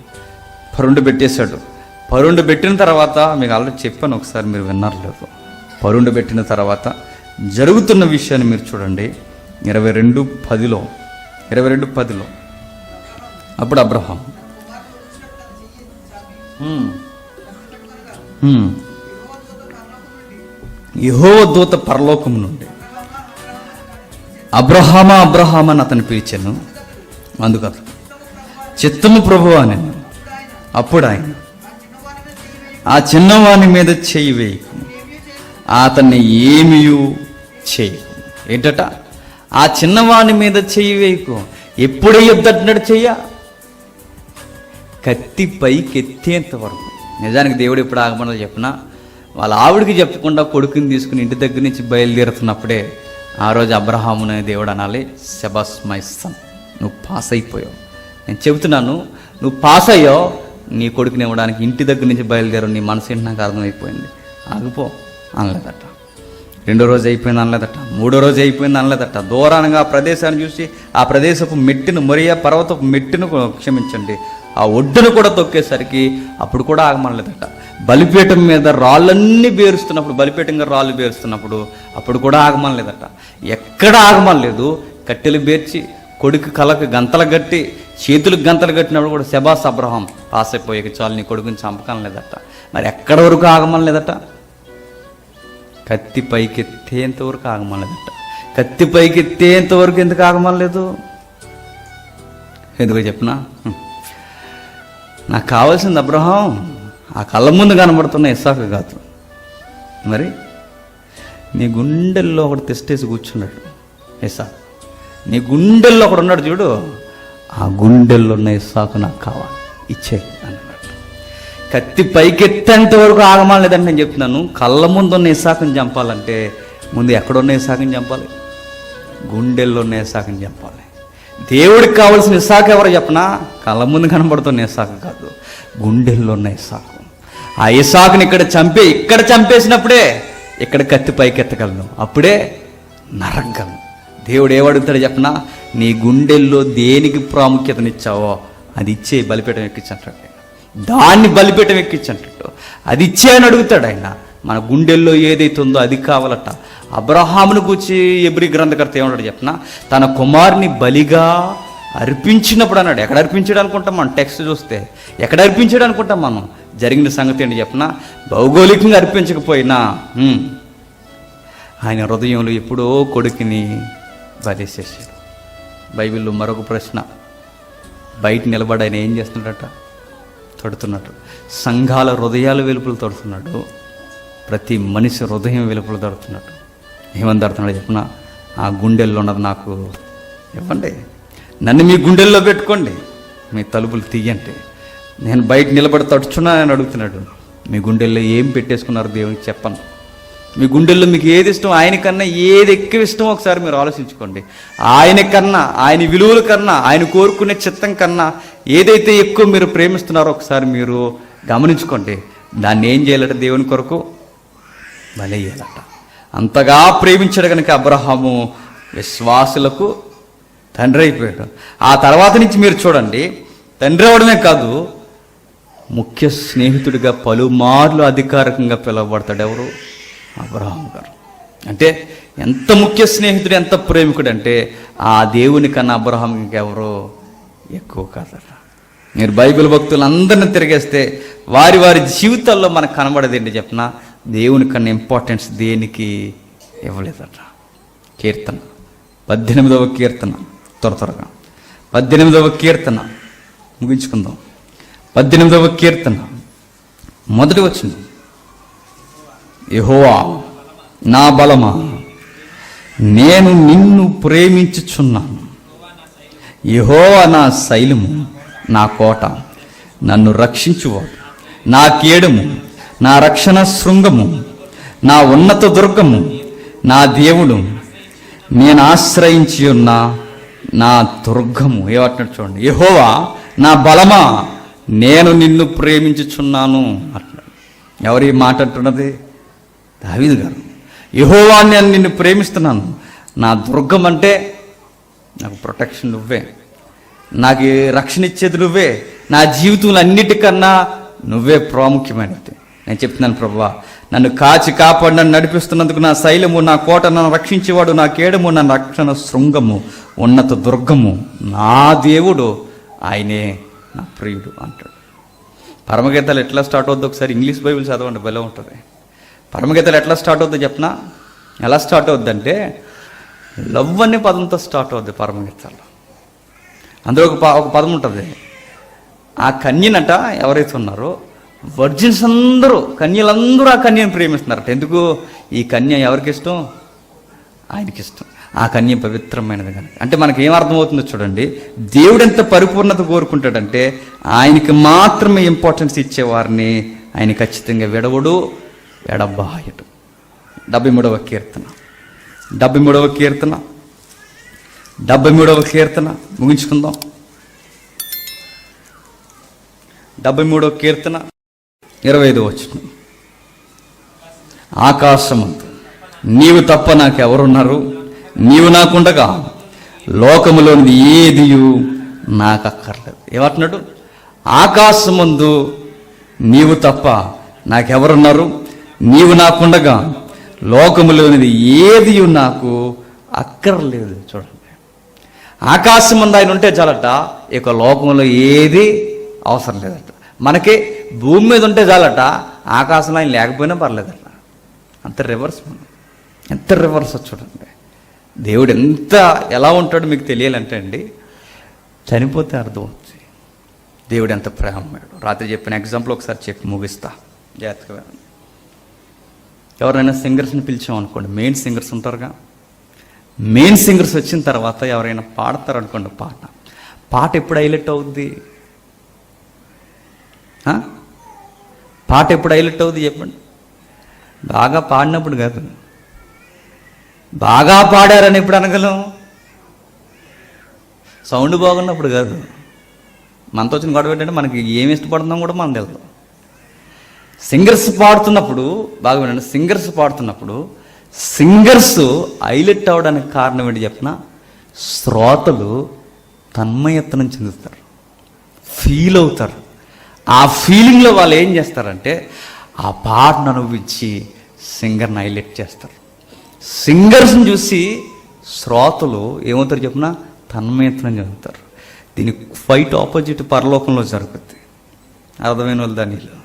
పరుండు పెట్టేశాడు. పరుండు పెట్టిన తర్వాత మీకు ఆల్రెడీ చెప్పాను, ఒకసారి మీరు విన్నారు లేదు. పరుండు పెట్టిన తర్వాత జరుగుతున్న విషయాన్ని మీరు చూడండి. 22:10 అప్పుడు అబ్రహాం యెహోవా దూత పరలోకం నుండి అబ్రహామా అబ్రహామా అని అతను పిలిచాను. అందుకత చిత్తము ప్రభువా నేను. అప్పుడు ఆయన ఆ చిన్నవాని మీద చెయ్యి వేయకు, అతన్ని ఏమీ చేయకు. ఏంటట? ఆ చిన్నవాని మీద చెయ్యి వేయకు. ఎప్పుడే చెప్తాడు చెయ్య? కత్తి పైకి ఎత్తేంత వరకు. నిజానికి దేవుడు ఎప్పుడు ఆగమన్నా చెప్పినా, వాళ్ళ ఆవిడికి చెప్పకుండా కొడుకుని తీసుకుని ఇంటి దగ్గర నుంచి బయలుదేరుతున్నప్పుడే ఆ రోజు అబ్రహామునే దేవుడు అనాలి, శబాస్ మై సన్, నువ్వు పాస్ అయిపోయావు. నేను చెబుతున్నాను, నువ్వు పాస్ అయ్యావు. నీ కొడుకుని ఇవ్వడానికి ఇంటి దగ్గర నుంచి బయలుదేరు. నీ మనసు ఏంటి నాకు అర్థమైపోయింది, ఆగిపో అనలేదట. రెండో రోజు అయిపోయింది అనలేదట. మూడో రోజు అయిపోయింది అనలేదట. దూరంగా ఆ ప్రదేశాన్ని చూసి ఆ ప్రదేశపు మెట్టును, మొరియా పర్వతపు మెట్టును క్షమించండి, ఆ ఒడ్డును కూడా తొక్కేసరికి అప్పుడు కూడా ఆగమనలేదట. బలిపీఠం మీద రాళ్ళన్నీ బేరుస్తున్నప్పుడు, బలిపీఠంగా రాళ్ళు బేరుస్తున్నప్పుడు అప్పుడు కూడా ఆగమనలేదట. ఎక్కడ ఆగమనలేదు. కట్టెలు బేర్చి కొడుకు కళ్ళకు గంతలు కట్టి చేతులకు గంతలు కట్టినప్పుడు కూడా శబాస్ అబ్రహాం, పాస్ అయిపోయాక చాలు, నీ కొడుకుని చంపకనలేదట. మరి ఎక్కడి వరకు ఆగమనలేదట? కత్తి పైకెత్తేంత వరకు ఆగమనలేదట. కత్తి పైకెత్తేంత వరకు ఎందుకు ఆగమనలేదు? ఎందుకో చెప్పనా? నాకు కావాల్సింది అబ్రహాం ఆ కళ్ళ ముందు కనబడుతున్న ఇస్సాకు కాదు. మరి నీ గుండెల్లో ఒకటి తెస్టేసి కూర్చున్నాడు ఇస్సాకు. నీ గుండెల్లో ఒకడు ఉన్నాడు చూడు, ఆ గుండెల్లో ఉన్న ఇస్సాకు నాకు కావాలి, ఇచ్చే అన్నట్టు. కత్తి పైకెత్తేంత వరకు ఆగమాలేదంటే నేను చెప్తున్నాను. కళ్ళ ముందు ఉన్న ఇస్సాకుని చంపాలంటే ముందు ఎక్కడున్న ఇస్సాకుని చంపాలి? గుండెల్లో ఉన్న ఇస్సాకుని చంపాలి. దేవుడికి కావాల్సిన ఇస్సాకు ఎవరో చెప్పనా? కళ్ళ ముందు కనబడుతున్న ఇస్సాకు కాదు, గుండెల్లో ఉన్న ఇస్సాకు. ఆ ఇస్సాకుని ఇక్కడ చంపేసినప్పుడే ఇక్కడ కత్తి పైకెత్తగలను, అప్పుడే నరకగలను. దేవుడు ఏమడుగుతాడు చెప్పనా? నీ గుండెల్లో దేనికి ప్రాముఖ్యతనిచ్చావో అది ఇచ్చే, బలిపీఠం ఎక్కించంటాడు. దాన్ని బలిపీఠం ఎక్కించంటాడు, అది ఇచ్చే అని అడుగుతాడు ఆయన. మన గుండెల్లో ఏదైతే ఉందో అది కావాలట. అబ్రహామును కూర్చి ఎబ్రీ గ్రంథకర్త ఏమన్నాడు చెప్పనా? తన కుమారుని బలిగా అర్పించినప్పుడు అన్నాడు. ఎక్కడ అర్పించాడు అనుకుంటాం మనం? టెక్స్ట్ చూస్తే ఎక్కడ అర్పించాడు అనుకుంటాం మనం? జరిగిన సంగతి ఏంటి చెప్పనా? భౌగోళికంగా అర్పించకపోయినా ఆయన హృదయంలో ఎప్పుడో కొడుకుని బలిసేసాడు. బైబిల్లో మరొక ప్రశ్న, బయట నిలబడి ఆయన ఏం చేస్తున్నాడట? తడుతున్నాడు. సంఘాల హృదయాల వెలుపులు తడుతున్నాడు, ప్రతి మనిషి హృదయం వెలుపులు తడుతున్నాడు. ఏమని తడుతున్నాడు చెప్పనా? ఆ గుండెల్లో ఉన్నది నాకు ఇవ్వండి, నన్ను మీ గుండెల్లో పెట్టుకోండి, మీ తలుపులు తీయండి, నేను బయట నిలబడి తడుచున్నా అని అడుగుతున్నాడు. మీ గుండెల్లో ఏం పెట్టేసుకున్నారు దేవునికి చెప్పను. మీ గుండెల్లో మీకు ఏది ఇష్టం, ఆయనకన్నా ఏది ఎక్కువ ఇష్టమో ఒకసారి మీరు ఆలోచించుకోండి. ఆయన కన్నా, ఆయన విలువల కన్నా, ఆయన కోరుకునే చిత్తం కన్నా ఏదైతే ఎక్కువ మీరు ప్రేమిస్తున్నారో ఒకసారి మీరు గమనించుకోండి. దాన్ని ఏం చేయాలట? దేవుని కొరకు బలయ్యాలట. అంతగా ప్రేమించాడు కనుక అబ్రహాము విశ్వాసులకు తండ్రి అయిపోయాడు. ఆ తర్వాత నుంచి మీరు చూడండి, తండ్రి అవడమే కాదు, ముఖ్య స్నేహితుడిగా పలుమార్లు అధికారికంగా పిలువబడతాడు. ఎవరు? అబ్రహాం గారు. అంటే ఎంత ముఖ్య స్నేహితుడు, ఎంత ప్రేమికుడు అంటే ఆ దేవుని కన్నా అబ్రహాం ఇంకెవరో ఎక్కువ కాదట. మీరు బైబిల్ భక్తులందరినీ తిరిగేస్తే వారి వారి జీవితాల్లో మనకు కనబడేది ఏంటి చెప్పిన? దేవుని కన్నా ఇంపార్టెన్స్ దేనికి ఇవ్వలేదట. కీర్తన 18వ కీర్తన, త్వరగా 18వ కీర్తన ముగించుకుందాం. 18వ కీర్తన మొదటి వచనం, యెహోవా నా బలమా, నేను నిన్ను ప్రేమించుచున్నాను. యెహోవా నా శైలము, నా కోట, నన్ను రక్షించువాడు, నా కేడము, నా రక్షణ శృంగము, నా ఉన్నత దుర్గము, నా దేవుడు, నేను ఆశ్రయించి ఉన్న నా దుర్గము. ఏమంటున్నాడు చూడండి, యెహోవా నా బలమా, నేను నిన్ను ప్రేమించుచున్నాను అంటున్నాడు. ఎవరు ఈ మాట అంటున్నది? దావీదు గారు. యెహోవా నేను నిన్ను ప్రేమిస్తున్నాను, నా దుర్గం అంటే నాకు ప్రొటెక్షన్ నువ్వే, నాకు రక్షణ ఇచ్చేది నువ్వే, నా జీవితంలో అన్నిటికన్నా నువ్వే ప్రాముఖ్యమైనది. నేను చెప్తున్నాను ప్రభువా, నన్ను కాచి కాపాడి నన్ను నడిపిస్తున్నందుకు నా శైలము, నా కోట, నన్ను రక్షించేవాడు, నా కేడము, నా రక్షణ శృంగము, ఉన్నత దుర్గము, నా దేవుడు, ఆయనే నా ప్రియుడు అంటాడు. పరమగీతాలు ఎట్లా స్టార్ట్ అవుద్దో ఒకసారి ఇంగ్లీష్ బైబిల్ చదవండి, భలే ఉంటుంది. పరమగీతాలు ఎట్లా స్టార్ట్ అవుద్దో చెప్పనా? ఎలా స్టార్ట్ అవుద్దంటే లవ్ అనే పదంతో స్టార్ట్ అవుద్ది పరమగీతాలు. అందులో ఒక పదం ఉంటుంది. ఆ కన్యనట ఎవరైతే ఉన్నారో వర్జిన్స్ అందరూ, కన్యలందరూ ఆ కన్యను ప్రేమిస్తున్నారట. ఎందుకు? ఈ కన్య ఎవరికి ఇష్టం? ఆయనకి ఇష్టం. ఆ కన్య పవిత్రమైనది కనుక. అంటే మనకి ఏం అర్థమవుతుందో చూడండి, దేవుడు ఎంత పరిపూర్ణత కోరుకుంటాడంటే ఆయనకి మాత్రమే ఇంపార్టెన్స్ ఇచ్చేవారిని ఆయన ఖచ్చితంగా విడవడు, ఎడబాయడు. 73వ కీర్తన 73వ కీర్తన ముగించుకుందాం. 73వ కీర్తన 25వ వచనం. ఆకాశమందు నీవు తప్ప నాకెవరున్నారు? నీవు నాకుండగా లోకములోనిది ఏదియు నాకు అక్కర్లేదు. ఏమంటున్నాడు? ఆకాశమందు నీవు తప్ప నాకెవరున్నారు? నీవు నాకుండగా లోకములోనిది ఏదియు నాకు అక్కర్లేదు. చూడండి, ఆకాశమందు ఆయన ఉంటే చాలట, ఇక లోకంలో ఏది అవసరం లేదట. మనకి భూమి మీద ఉంటే చాలట, ఆకాశంలో ఆయన లేకపోయినా పర్లేదట. అంత రివర్స్. మనం ఎంత రివర్స్ చూడండి. దేవుడు ఎలా ఉంటాడో మీకు తెలియాలంటే అండి, చనిపోతే అర్థం అవుతుంది దేవుడు ఎంత ప్రేమడు. రాత్రి చెప్పిన ఎగ్జాంపుల్ ఒకసారి చెప్పి ముగిస్తా, జాగ్రత్తగా. ఎవరైనా సింగర్స్ని పిలిచామనుకోండి, మెయిన్ సింగర్స్ ఉంటారుగా, మెయిన్ సింగర్స్ వచ్చిన తర్వాత ఎవరైనా పాడతారనుకోండి, పాట ఎప్పుడు హైలైట్ అవుద్ది? పాట ఎప్పుడు హైలైట్ అవుద్ది చెప్పండి? బాగా పాడినప్పుడు కాదు. బాగా పాడారని ఎప్పుడు అనగలం? సౌండ్ బాగున్నప్పుడు కాదు. మనతో వచ్చిన గొడవ ఏంటంటే మనకి ఏమి ఇష్టపడుతున్నాం కూడా మనం తెలుసు. సింగర్స్ పాడుతున్నప్పుడు బాగా వినండి, సింగర్స్ హైలైట్ అవ్వడానికి కారణం ఏంటి చెప్పిన? శ్రోతలు తన్మయత్నం చెందుతారు, ఫీల్ అవుతారు. ఆ ఫీలింగ్లో వాళ్ళు ఏం చేస్తారంటే ఆ పాటను అనుభవించి సింగర్ని హైలైట్ చేస్తారు. సింగర్స్ని చూసి శ్రోతలు ఏమవుతారు చెప్పిన? తన్మయత్నం చెందుతారు. దీనికి క్వైట్ ఆపోజిట్ పరలోకంలో జరుగుతుంది. అర్థమైన వాళ్ళు దానిలో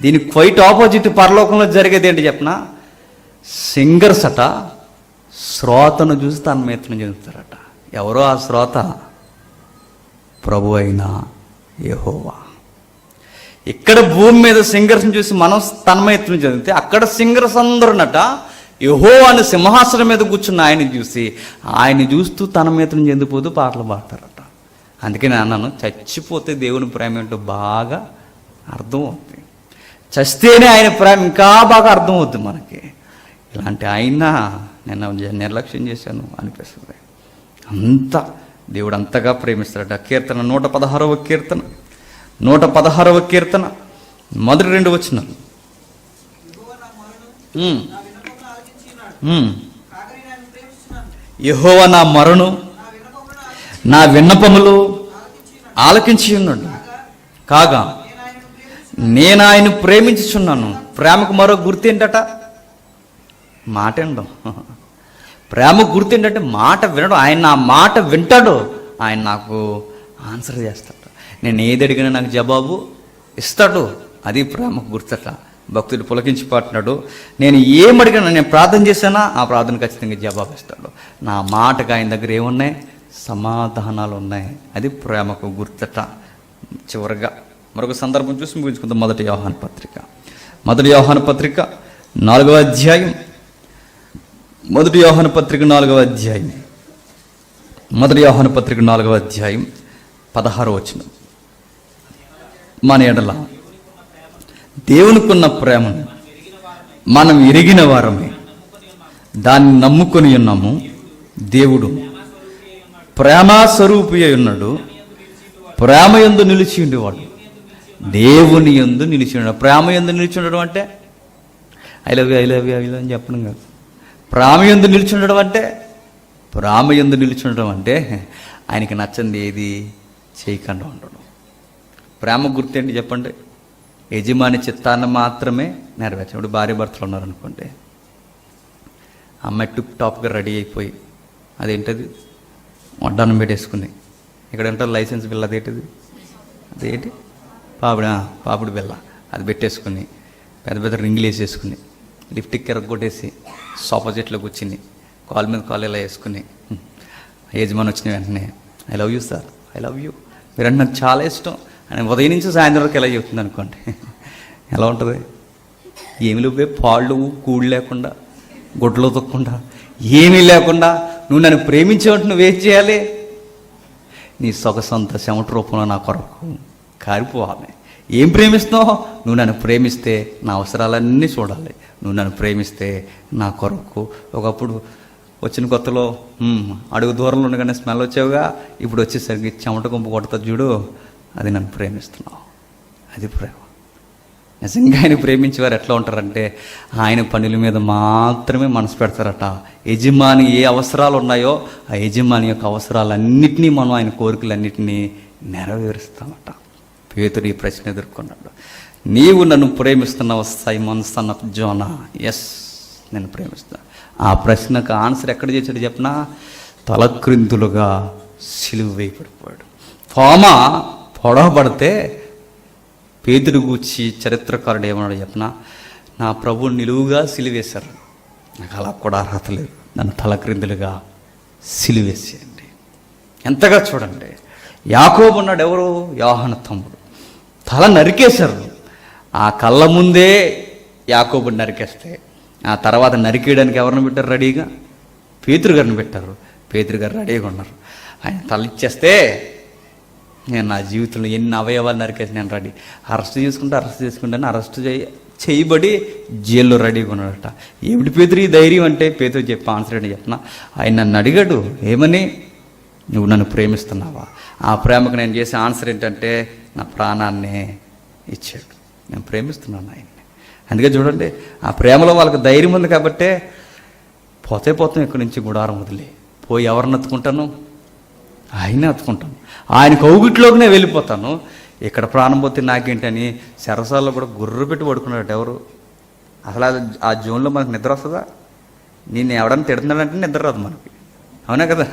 దీనికి క్వైట్ ఆపోజిట్ పరలోకంలో జరిగేది ఏంటి చెప్పిన? సింగర్స్ అట శ్రోతను చూసి తన్మయత్నం చెందుతారట. ఎవరో ఆ శ్రోత? ప్రభు అయిన యెహోవా. ఇక్కడ భూమి మీద సింగర్స్ని చూసి మనం తన్మయత్నం చెందితే, అక్కడ సింగర్స్ అందరునట యెహోవాను సింహాసనం మీద కూర్చున్న ఆయన్ని చూస్తూ తన్మయత్నం చెందిపోతూ పాటలు పాడతారట. అందుకే నేను అన్నాను, చచ్చిపోతే దేవుని ప్రేమ ఏంటో బాగా అర్థం అవుతుంది, చస్తేనే ఆయన ప్రేమ ఇంకా బాగా అర్థం అవుతుంది మనకి. ఇలాంటి ఆయన నేను నిర్లక్ష్యం చేశాను అనిపిస్తుంది. అంత దేవుడు అంతగా ప్రేమిస్తాడట. కీర్తన 116వ కీర్తన 116వ కీర్తన మొదటి 2 వచనాలు. యెహోవా నా మొరను నా విన్నపములు ఆలకించి ఉన్నాడు, కాగా నేను ఆయన ప్రేమించుచున్నాను. ప్రేమకు మరో గుర్తు ఏంటట? మాట వినడం. ప్రేమకు గుర్తు ఏంటంటే మాట వినడం. ఆయన నా మాట వింటాడు, ఆయన నాకు ఆన్సర్ చేస్తాడు. నేను ఏది అడిగినా నాకు జవాబు ఇస్తాడు. అది ప్రేమకు గుర్తట. భక్తుడు పులకించి పాడుతున్నాడు, నేను ఏం అడిగినా, నేను ప్రార్థన చేశానా ఆ ప్రార్థన ఖచ్చితంగా జవాబు ఇస్తాడు. నా మాటకు ఆయన దగ్గర ఏమున్నాయి? సమాధానాలు ఉన్నాయి. అది ప్రేమకు గుర్తట. చివరిగా మరొక సందర్భం చూసి ముగించుకుందాం. మొదటి యోహాను పత్రిక 4వ అధ్యాయం. మొదటి యోహాను పత్రిక 4వ అధ్యాయం. 16వ వచనం. మన ఎడల దేవునికున్న ప్రేమను మనం ఎరిగిన వారమే, దాన్ని నమ్ముకొని ఉన్నాము. దేవుడు ప్రేమస్వరూపి అయి ఉన్నాడు, ప్రేమ యందు నిలిచి ఉండేవాడు. దేవుని యందు నిలిచి ఉన్నాడు. ప్రేమ యందు నిలిచి ఉండడం అంటే ఐ లవ్ యూ అని చెప్పడం కాదు. ప్రేమ యందు నిలిచి ఉండడం అంటే ఆయనకి నచ్చంది ఏది చేయకుండా ఉండడం. ప్రేమ గుర్తేంటి చెప్పండి? యజమాని చిత్తాన్ని మాత్రమే నెరవేర్చడం. ఇప్పుడు భార్య భర్తలు ఉన్నారనుకోండి, అమ్మాయి టిప్ టాప్గా రెడీ అయిపోయి, అదేంటది వడ్డానం పెట్టేసుకుని, ఇక్కడ ఉంటారు లైసెన్స్ బిల్, అదేంటి పాపుడు బిల్ల, అది పెట్టేసుకుని పెద్ద పెద్ద రింగులు వేసేసుకుని, లిప్టిక్ ఎరగొట్టేసి సోఫా సెట్లో కూర్చుని కాలు మీద కాలు ఇలా వేసుకుని, యజమాని వచ్చిన వెంటనే I love you sir I love you, మీరంటే నాకు చాలా ఇష్టం అని ఉదయం నుంచి సాయంత్రం వరకు ఎలా చెప్తుంది అనుకోండి, ఎలా ఉంటుంది? ఏమి లేవే, పాళ్ళు కూడు లేకుండా, గుడ్డలో తొక్కకుండా, ఏమీ లేకుండా నువ్వు నన్ను ప్రేమించేవంటే నువ్వేం చేయాలి? నీ సొగసంత చెమట రూపంలో నా కొరకు కారిపోవాలి. ఏం ప్రేమిస్తున్నావు? నువ్వు నన్ను ప్రేమిస్తే నా అవసరాలన్నీ చూడాలి. నువ్వు నన్ను ప్రేమిస్తే నా కొరకు. ఒకప్పుడు వచ్చిన కొత్తలో అడుగు దూరంలో ఉండగానే స్మెల్ వచ్చావుగా, ఇప్పుడు వచ్చేసరికి చెమట గుంపు కొడుతుంది చూడు, అది నన్ను ప్రేమిస్తున్నావు. అది ప్రేమ. నిజంగా ఆయన ప్రేమించేవారు ఎట్లా ఉంటారంటే ఆయన పనుల మీద మాత్రమే మనసు పెడతారట. యజమాని ఏ అవసరాలు ఉన్నాయో ఆ యజమాని యొక్క అవసరాలన్నింటినీ మనం, ఆయన కోరికలన్నింటినీ నెరవేరుస్తామట. పేతురు ఈ ప్రశ్న ఎదుర్కొన్నాడు. నీవు నన్ను ప్రేమిస్తున్నావు Simon son of Jonah? Yes, నేను ప్రేమిస్తున్నా. ఆ ప్రశ్నకు ఆన్సర్ ఎక్కడ చేశాడు చెప్పనా? తలక్రిందులుగా సిలువ వేయబడిపోయాడు. తోమా పొడవబడితే పేతురు గూర్చి చరిత్రకారుడు ఏమన్నాడు చెప్పనా? నా ప్రభువుని నిలువుగా సిలువేశారు, నాకు అలా కూడా అర్హత లేదు, నన్ను తలక్రిందులుగా సిలువేసేయండి. ఎంతగా చూడండి. యాకోబు ఉన్నాడు, ఎవరు? యోహాను తమ్ముడు. తల నరికేశారు. ఆ కళ్ళ ముందే యాకోబుని నరికేస్తే ఆ తర్వాత నరికేయడానికి ఎవరిని పెట్టారు రెడీగా? పేతురు గారిని పెట్టారు. పేతురు గారు రెడీగా ఉన్నారు. ఆయన తల ఇచ్చేస్తే నేను నా జీవితంలో ఎన్ని అవయవాలు నరికేసి నేను రెడీ. అరెస్ట్ చేసుకుంటాను అరెస్ట్ చేయబడి జైల్లో రెడీగా ఉన్నాడట. ఏమిటి పేతురు ఈ ధైర్యం అంటే, పేతురు చెప్పి ఆన్సర్ ఏంటి చెప్పిన? ఆయన నన్ను అడిగాడు, ఏమని? నువ్వు నన్ను ప్రేమిస్తున్నావా? ఆ ప్రేమకు నేను చేసే ఆన్సర్ ఏంటంటే నా ప్రాణాన్నే ఇచ్చాడు. నేను ప్రేమిస్తున్నాను ఆయన్ని. అందుకే చూడండి, ఆ ప్రేమలో వాళ్ళకి ధైర్యం ఉంది కాబట్టే పోతాం ఇక్కడి నుంచి గుడారం వదిలి. పోయి ఎవరిని ఎత్తుకుంటాను? ఆయనే ఎత్తుకుంటాను. ఆయన కౌగిట్లోకి వెళ్ళిపోతాను. ఇక్కడ ప్రాణం పోతే నాకేంటని సరసాల్లో కూడా గుర్రు పెట్టి పడుకున్నాడు. ఎవరు అసలు ఆ జోన్లో మనకు నిద్ర వస్తుందా? నేను ఎవడన్నా తిడుతున్నాడంటే నిద్ర రాదు మనకి, అవునా కదా?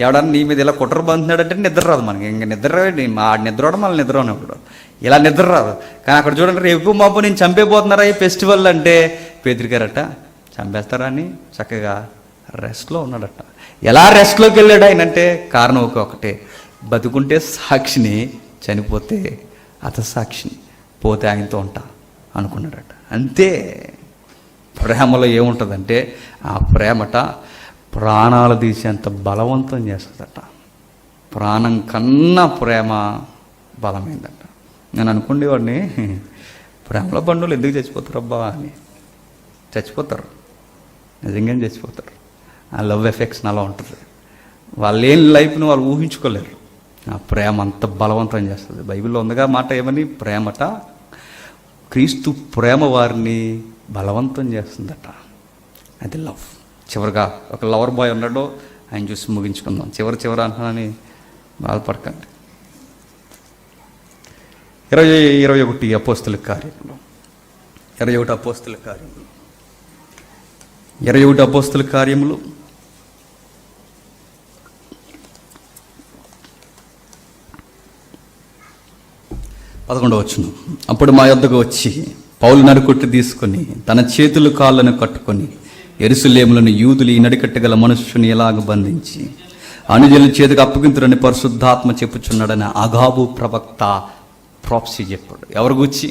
ఎవడన్నా నీ మీద ఇలా కుట్ర బందుతున్నాడంటే నిద్ర రాదు మనకి. ఇంక నిద్ర నిద్ర రావడం మళ్ళీ నిద్ర ఉన్నప్పుడు ఇలా నిద్ర రాదు. కానీ అక్కడ చూడండి, రేపు మాపు నేను చంపేపోతున్నారా ఈ ఫెస్టివల్ అంటే, పేతురు గారట చంపేస్తారా అని చక్కగా రెస్ట్లో ఉన్నాడట. ఎలా రెస్ట్లోకి వెళ్ళాడు ఆయన అంటే కారణం ఒకటే, బతుకుంటే సాక్షిని, చనిపోతే అతసాక్షిని, పోతే ఆయనతో ఉంటా అనుకున్నాడట. అంతే. ప్రేమలో ఏముంటుందంటే ఆ ప్రేమట ప్రాణాలు తీసేంత బలవంతం చేస్తుందట. ప్రాణం కన్నా ప్రేమ బలమైందట. నేను అనుకునేవాడిని, ప్రేమలో బంధువులు ఎందుకు చచ్చిపోతారు అబ్బా అని. చచ్చిపోతారు, నిజంగానే చచ్చిపోతారు. ఆ లవ్ ఎఫెక్షన్ అలా ఉంటుంది. వాళ్ళు ఏం లైఫ్ని వాళ్ళు ఊహించుకోలేరు. ఆ ప్రేమ అంత బలవంతం చేస్తుంది. బైబిల్లో ఉందిగా మాట ఏమని? ప్రేమట క్రీస్తు ప్రేమ వారిని బలవంతం చేస్తుందట. అది లవ్. చివరిగా ఒక లవర్ బాయ్ ఉన్నాడు, ఆయన చూసి ముగించుకుందాం. చివరి అంటున్నానని బాధపడకండి. 21 అపోస్తుల కార్యములు, 21 అపోస్తుల కార్యములు, 21 అపోస్తుల కార్యములు 11వ వచనం. అప్పుడు మా యొద్దకు వచ్చి పౌలు నరుకొట్టి తీసుకొని తన చేతులు కాళ్ళను కట్టుకొని యెరూషలేములోని యూదులు ఈ నడికట్టగల మనుష్యుని ఎలాగ బంధించి అనుజనుల చేతికి అప్పగింతురని పరిశుద్ధాత్మ చెప్పుచున్నాడని అగాబు ప్రవక్త ప్రాప్సీ చెప్పాడు. ఎవరు గూర్చి?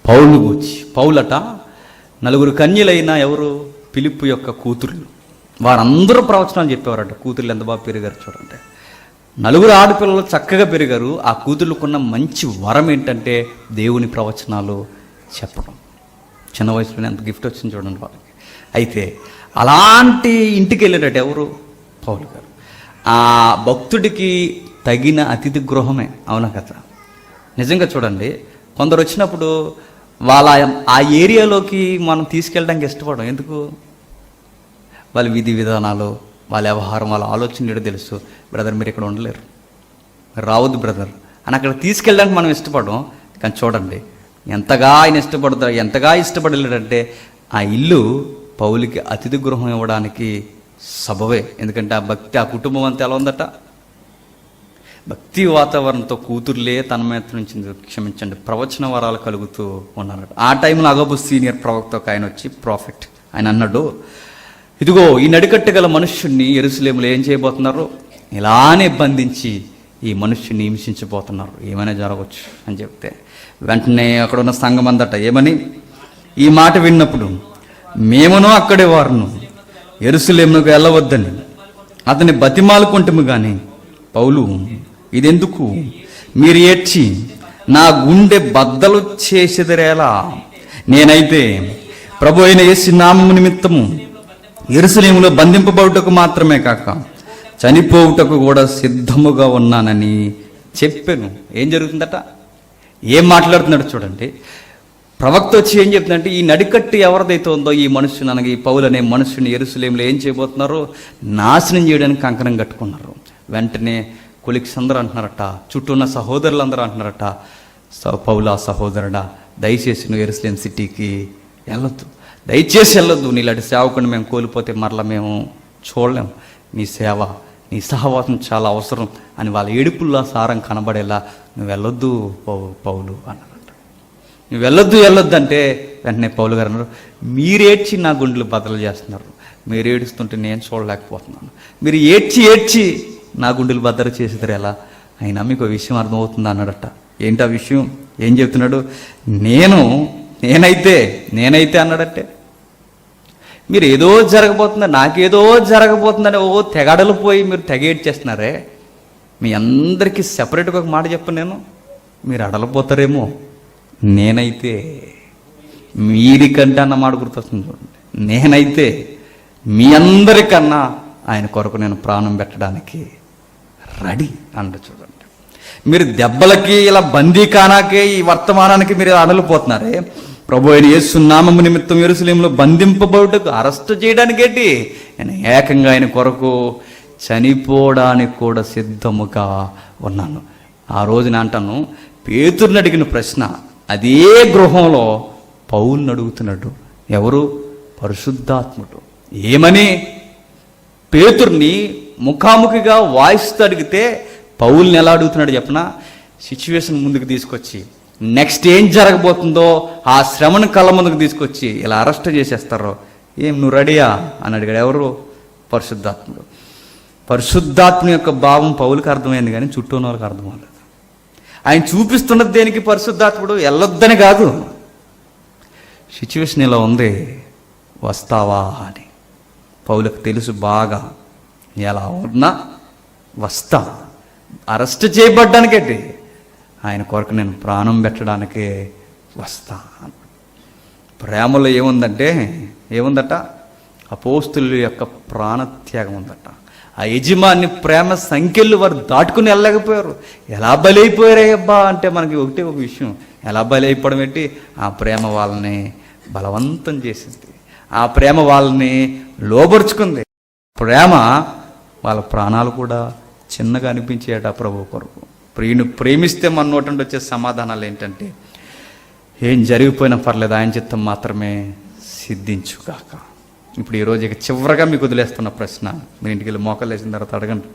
పౌలు గూర్చి. పౌలట 4 కన్యలైన ఎవరు? ఫిలిప్పు యొక్క కూతుర్లు. వారందరూ ప్రవచనాలు చెప్పేవారట. కూతుర్లు ఎంత బాగా పెరిగారు చూడండి. 4 ఆడపిల్లలు చక్కగా పెరిగారు. ఆ కూతుర్లకున్న మంచి వరం ఏంటంటే దేవుని ప్రవచనాలు చెప్పడం. చిన్న వయసులోనే ఎంత గిఫ్ట్ వచ్చింది చూడండి వాళ్ళకి. అయితే అలాంటి ఇంటికి వెళ్ళారట ఎవరు? పౌలు గారు. ఆ భక్తుడికి తగిన అతిథి గృహమే, అవునా కదా? నిజంగా చూడండి, కొందరు వచ్చినప్పుడు వాళ్ళ ఆ ఏరియాలోకి మనం తీసుకెళ్ళడానికి ఇష్టపడం. ఎందుకు? వాళ్ళ విధి విధానాలు, వాళ్ళ వ్యవహారం, వాళ్ళ ఆలోచనలు తెలుసు. బ్రదర్ మీరు ఇక్కడ ఉండలేరు, రావద్దు బ్రదర్ అని అక్కడ తీసుకెళ్ళడానికి మనం ఇష్టపడం. కానీ చూడండి ఎంతగా ఆయన ఇష్టపడతారు, ఎంతగా ఇష్టపడలేడంటే ఆ ఇల్లు పౌలికి అతిథి గృహం ఇవ్వడానికి సబవే. ఎందుకంటే ఆ భక్తి, ఆ కుటుంబం అంతా ఎలా ఉందట? భక్తి వాతావరణంతో కూతుర్లే తన మీద నుంచి, క్షమించండి, ప్రవచన వరాలు కలుగుతూ ఉన్నారట. ఆ టైంలో అగబు సీనియర్ ప్రవక్త ఒక ఆయన వచ్చి, ప్రాఫిట్, ఆయన అన్నాడు, ఇదిగో ఈ నడికట్టగల మనుష్యుణ్ణి యెరూషలేములో ఏం చేయబోతున్నారు? ఇలానే బంధించి ఈ మనుష్యుని హింసించబోతున్నారు, ఏమైనా జరగవచ్చు అని చెప్తే వెంటనే అక్కడ ఉన్న సంఘం అందట ఏమని ఈ మాట విన్నప్పుడు మేమును అక్కడే వారును యెరూషలేమునకు వెళ్ళవద్దని అతని బతిమాలుకుంటము కానీ పౌలు ఇదెందుకు మీరు ఏడ్చి నా గుండె బద్దలు చేసేదిరేలా, నేనైతే ప్రభు అయిన యేసు నామము నిమిత్తము యెరూషలేములో బంధింపబడుటకు మాత్రమే కాక చనిపోవుటకు కూడా సిద్ధముగా ఉన్నానని చెప్పాను. ఏం జరుగుతుందట, ఏం మాట్లాడుతున్నాడు చూడండి. ప్రవక్త వచ్చి ఏం చెప్తుందంటే ఈ నడికట్టు ఎవరిదైతే ఉందో ఈ మనుషుని అనగా ఈ పౌలు అనే మనుషుని యెరూషలేములో ఏం చేయబోతున్నారు, నాశనం చేయడానికి కంకణం కట్టుకున్నారు. వెంటనే కొలిక్స్ అందరూ అంటున్నారట, చుట్టూ ఉన్న సహోదరులు అందరూ అంటున్నారట, పౌలా సహోదరుడా దయచేసి నువ్వు యెరూషలేం సిటీకి వెళ్ళొద్దు, దయచేసి వెళ్ళొద్దు, నీలాంటి సేవకుని మేము కోల్పోతే మరలా మేము చూడలేం, నీ సేవ నీ సహవాసం చాలా అవసరం అని వాళ్ళ ఏడుపుల్లో సారం కనబడేలా నువ్వు వెళ్ళొద్దు పౌలు అన్నారట. నువ్వు వెళ్ళొద్దు అంటే వెంటనే పౌలు గారు అన్నారు, మీరేడ్చి నా గుండెలు బద్దలు చేస్తున్నారు, మీరు ఏడుస్తుంటే నేను చూడలేకపోతున్నాను, మీరు ఏడ్చి నా గుండెలు బద్దలు చేసేదారు ఎలా, అయినా మీకు విషయం అర్థమవుతుంది అన్నాడట. ఏంటి ఆ విషయం, ఏం చెప్తున్నాడు, నేనైతే అన్నాడట్టే మీరు ఏదో జరగబోతుందా, నాకేదో జరగబోతుందని తెగడలు పోయి మీరు తెగేడ్చేస్తున్నారే, మీ అందరికీ సెపరేట్గా ఒక మాట చెప్పను నేను, మీరు అడలిపోతారేమో, నేనైతే మీరికంటే అన్న మాట గుర్తొస్తుంది చూడండి, నేనైతే మీ అందరికన్నా ఆయన కొరకు నేను ప్రాణం పెట్టడానికి రెడీ అంట. చూడండి, మీరు దెబ్బలకి ఇలా బందీఖానాకే ఈ వర్తమానానికి మీరు అడలిపోతున్నారే, ప్రభు అయిన యేసు నామము నిమిత్తం యెరూషలేములో బంధింపబడుటకు అరెస్టు చేయడానికి ఏంటి, నేను ఏకంగా ఆయన కొరకు చనిపోవడానికి కూడా సిద్ధముగా ఉన్నాను. ఆ రోజున అంటాను, పేతురుని అడిగిన ప్రశ్న అదే గృహంలో పౌలుని అడుగుతున్నాడు. ఎవరు, పరిశుద్ధాత్ముడు. ఏమని పేతుర్ని ముఖాముఖిగా వాయిస్తూ అడిగితే పౌల్ని ఎలా అడుగుతున్నాడు చెప్పనా, సిచ్యువేషన్ ముందుకు తీసుకొచ్చి నెక్స్ట్ ఏం జరగబోతుందో ఆ శ్రమను కళ్ళ ముందుకు తీసుకొచ్చి ఇలా అరెస్ట్ చేసేస్తారో, ఏం నువ్వు రెడీయా అని అడిగాడు. ఎవరు, పరిశుద్ధాత్ముడు. పరిశుద్ధాత్మ యొక్క భావం పౌలుకి అర్థమైంది కానీ చుట్టూ ఉన్న వాళ్ళకి అర్థం అవ్వలేదు. ఆయన చూపిస్తున్నది దేనికి, పరిశుద్ధాత్ముడు వెళ్ళొద్దని కాదు, సిచ్యువేషన్ ఇలా ఉంది వస్తావా అని. పౌలకు తెలుసు బాగా, ఎలా ఉన్నా వస్తా, అరెస్ట్ చేయబడ్డానికేంటి, ఆయన కొరకు నేను ప్రాణం పెట్టడానికే వస్తా. ప్రేమలో ఏముందట, అపోస్తుల యొక్క ప్రాణత్యాగం ఉందట. ఆ యజమాని ప్రేమ సంఖ్యలు వారు దాటుకుని వెళ్ళలేకపోయారు. ఎలా బలైపోయారయ్యబ్బా అంటే మనకి ఒకటే ఒక విషయం, ఎలా బలైపోవడం ఏంటి, ఆ ప్రేమ వాళ్ళని బలవంతం చేసింది, ఆ ప్రేమ వాళ్ళని లోబరుచుకుంది. ప్రేమ వాళ్ళ ప్రాణాలు కూడా చిన్నగా అనిపించేట ప్రభు కొరకు. ప్రియుని ప్రేమిస్తే మన నోటి వచ్చే సమాధానాలు ఏంటంటే, ఏం జరిగిపోయినా పర్లేదు ఆయన చిత్తం మాత్రమే సిద్ధించుగాక. ఇప్పుడు ఈరోజు ఇక చివరగా మీకు వదిలేస్తున్న ప్రశ్న, మీరు ఇంటికి వెళ్ళి మోకాలు వేసిన తర్వాత అడగండి.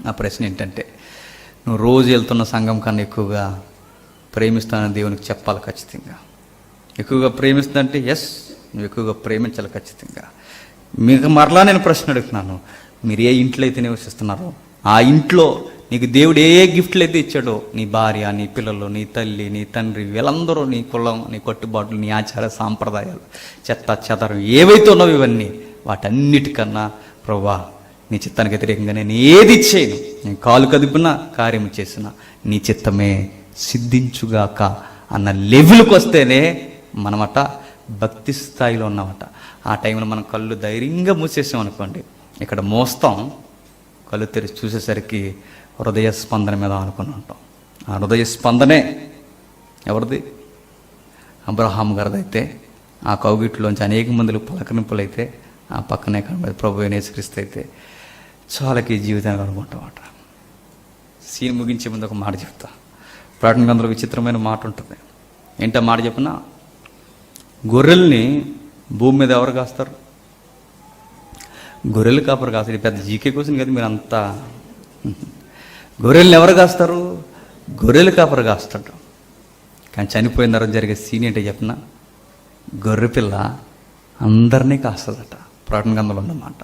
ఆ ప్రశ్న ఏంటంటే, నువ్వు రోజు వెళ్తున్న సంఘం కన్నా ఎక్కువగా ప్రేమిస్తానని దేవునికి చెప్పాలి ఖచ్చితంగా. ఎక్కువగా ప్రేమిస్తుందంటే ఎస్, నువ్వు ఎక్కువగా ప్రేమించాలి ఖచ్చితంగా. మీకు మరలా నేను ప్రశ్న అడుగుతున్నాను, మీరు ఏ ఇంట్లో అయితే నివసిస్తున్నారో ఆ ఇంట్లో నీకు దేవుడు ఏ గిఫ్ట్లు అయితే ఇచ్చాడో, నీ భార్య, నీ పిల్లలు, నీ తల్లి, నీ తండ్రి, వీళ్ళందరూ నీ కులం, నీ కట్టుబాట్లు, నీ ఆచార సాంప్రదాయాలు, చెత్త చెదరం ఏవైతే ఉన్నావు ఇవన్నీ, వాటన్నిటికన్నా ప్రభువా నీ చిత్తానికి వ్యతిరేకంగా నేను ఏది చేయను, నేను కాలు కదిపినా కార్యము చేసిన నీ చిత్తమే సిద్ధించుగాక అన్న లెవెల్కి వస్తేనే మనమట భక్తి స్థాయిలో ఉన్నామట. ఆ టైంలో మనం కళ్ళు ధైర్యంగా మూసేసాం అనుకోండి, ఇక్కడ మోస్తాం, కళ్ళు తెరిచి చూసేసరికి హృదయ స్పందన మీద అనుకుని ఉంటాం. ఆ హృదయ స్పందనే ఎవరిది, అబ్రహాం గారిదైతే ఆ కౌగిట్లోంచి అనేక మందికి పలకరింపులైతే ఆ పక్కనే కనబడి ప్రభు అయిన యేసుక్రీస్తు అయితే చాలాకి జీవితాన్ని అనుకుంటామట. సీన్ ముగించే ముందు ఒక మాట చెప్తా. ప్రకటన గ్రంథంలో విచిత్రమైన మాట ఉంటుంది. ఏంటో మాట చెప్పినా, గొర్రెల్ని భూమి మీద ఎవరు కాస్తారు, గొర్రెలు కాపరు కాస్తారు. పెద్ద జీకే కోసం కదా మీరు అంతా, గొర్రెల్ని ఎవరు కాస్తారు, గొర్రెలు కాపరు కాస్తాడు. కానీ చనిపోయిన తర్వాత జరిగే సీన్ ఏంటో చెప్పిన, గొర్రె పిల్ల అందరినీ కాస్తుందట. ప్రకటన గ్రంథంలో ఉన్నమాట.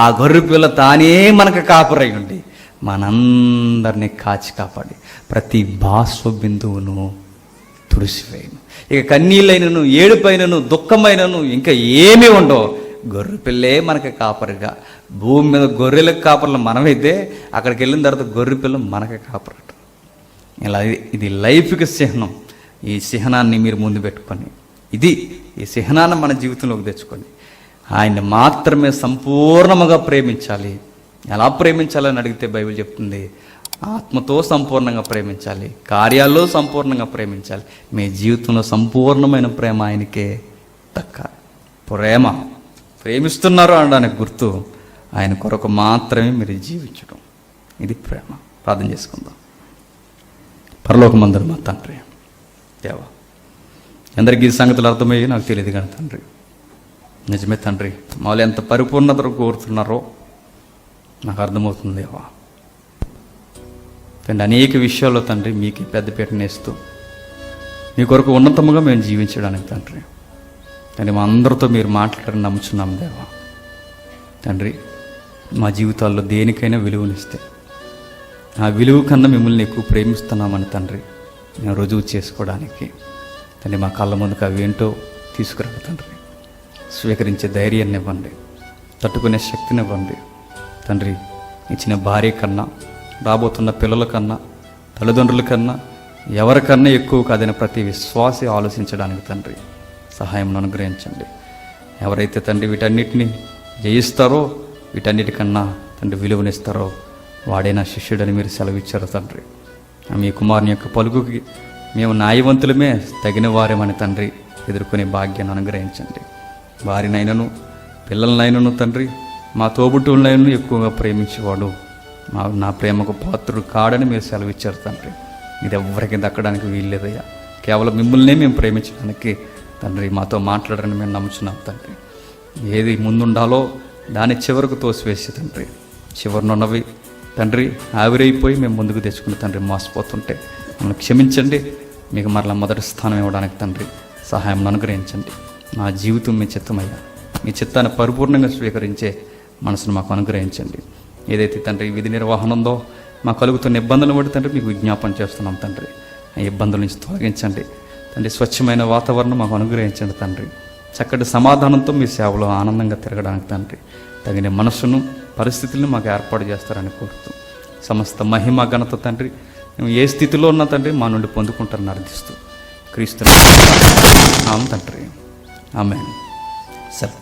ఆ గొర్రె పిల్ల తానే మనకు కాపరై ఉండి మనందరినీ కాచి కాపాడి ప్రతి బాష్ప బిందువును తుడిసివేయను. ఇక కన్నీళ్ళైనను, ఏడుపైనను, దుఃఖమైనను ఇంకా ఏమీ ఉండవు. గొర్రె పిల్లే మనకి కాపరిగా. భూమి మీద గొర్రెలకు కాపర్లు మనమైతే అక్కడికి వెళ్ళిన తర్వాత గొర్రె పిల్ల మనకి కాపరట. ఇలా ఇది లైఫ్కి చిహ్నం. ఈ చిహ్నాన్ని మీరు ముందు పెట్టుకొని ఈ చిహ్నాన్ని మన జీవితంలోకి తెచ్చుకొని ఆయన్ని మాత్రమే సంపూర్ణముగా ప్రేమించాలి. ఎలా ప్రేమించాలని అడిగితే బైబిల్ చెప్తుంది, ఆత్మతో సంపూర్ణంగా ప్రేమించాలి, కార్యాల్లో సంపూర్ణంగా ప్రేమించాలి. మీ జీవితంలో సంపూర్ణమైన ప్రేమ ఆయనకే దక్కాలి. ప్రేమిస్తున్నారు అనడానికి గుర్తు ఆయన కొరకు మాత్రమే మీరు జీవించడం. ఇది ప్రేమ. ప్రార్థన చేసుకుందాం. పరలోకమందున మా తండ్రి, దేవా, అందరికీ ఈ సంగతులు అర్థమయ్యి నాకు తెలియదు కానీ తండ్రి, నిజమే తండ్రి, మాలో ఎంత పరిపూర్ణత కోరుతున్నారో నాకు అర్థమవుతుంది దేవా. తండ్రి, అనేక విషయాల్లో తండ్రి మీకు పెద్దపీటనేస్తూ మీ కొరకు ఉన్నతముగా మేము జీవించడానికి తండ్రి, తండ్రి మా అందరితో మీరు మాట్లాడని నమ్ముచున్నాం దేవా. తండ్రి, మా జీవితాల్లో దేనికైనా విలువనిస్తే ఆ విలువ కన్నా మిమ్మల్ని ఎక్కువ ప్రేమిస్తున్నామని తండ్రి మేము రుజువు చేసుకోవడానికి తండ్రి మా కళ్ళ ముందుకు అవి ఏంటో తీసుకురాక తండ్రి. స్వీకరించే ధైర్యాన్ని ఇవ్వండి, తట్టుకునే శక్తిని ఇవ్వండి తండ్రి. ఇచ్చిన భార్య కన్నా, రాబోతున్న పిల్లల కన్నా, తల్లిదండ్రుల కన్నా, ఎవరికన్నా ఎక్కువ కాదని ప్రతి విశ్వాసి ఆలోచించడానికి తండ్రి సహాయం అనుగ్రహించండి. ఎవరైతే తండ్రి వీటన్నిటిని జయిస్తారో, వీటన్నిటికన్నా తండ్రి విలువనిస్తారో వాడే నా శిష్యుడని మీరు సెలవిచ్చారు తండ్రి. మీ కుమారుని యొక్క పలుకుకి మేము న్యాయవంతులమే, తగిన వారేమని తండ్రి ఎదుర్కొనే భాగ్యాన్ని అనుగ్రహించండి. వారినైనను పిల్లలనైనను తండ్రి, మా తోబుట్టువులనైనా ఎక్కువగా ప్రేమించేవాడు నా ప్రేమకు పాత్రుడు కాడని మీరు సెలవిచ్చారు తండ్రి. ఇది ఎవ్వరికి దక్కడానికి వీల్లేదయ్యా. కేవలం మిమ్మల్నే మేము ప్రేమించడానికి తండ్రి మాతో మాట్లాడని మేము నమ్ముచున్నాం తండ్రి. ఏది ముందుండాలో దాని చివరకు తోసివేసి తండ్రి, చివరినున్నవి తండ్రి ఆవిరైపోయి మేము ముందుకు తెచ్చుకున్న తండ్రి మోసపోతుంటే మమ్మల్ని క్షమించండి. మీకు మరలా మొదటి స్థానం ఇవ్వడానికి తండ్రి సహాయం అనుగ్రహించండి. మా జీవితం మీ చిత్తమయ్యా, మీ చిత్తాన్ని పరిపూర్ణంగా స్వీకరించే మనసును మాకు అనుగ్రహించండి. ఏదైతే తండ్రి విధి నిర్వహణ ఉందో మాకు కలుగుతున్న ఇబ్బందులను బట్టి తండ్రి మీకు విజ్ఞాపన చేస్తున్నాం తండ్రి. ఆ ఇబ్బందుల నుంచి తొలగించండి తండ్రి. స్వచ్ఛమైన వాతావరణం మాకు అనుగ్రహించండి తండ్రి. చక్కటి సమాధానంతో మీ సేవలో ఆనందంగా తిరగడానికి తండ్రి తగిన మనసును, పరిస్థితులను మాకు ఏర్పాటు చేస్తారని కోరుతూ సమస్త మహిమ ఘనత తండ్రి మేము ఏ స్థితిలో ఉన్నా తండ్రి మా నుండి పొందుకుంటారని అర్థిస్తూ క్రీస్తు తండ్రి. ఆమేన్. సరే.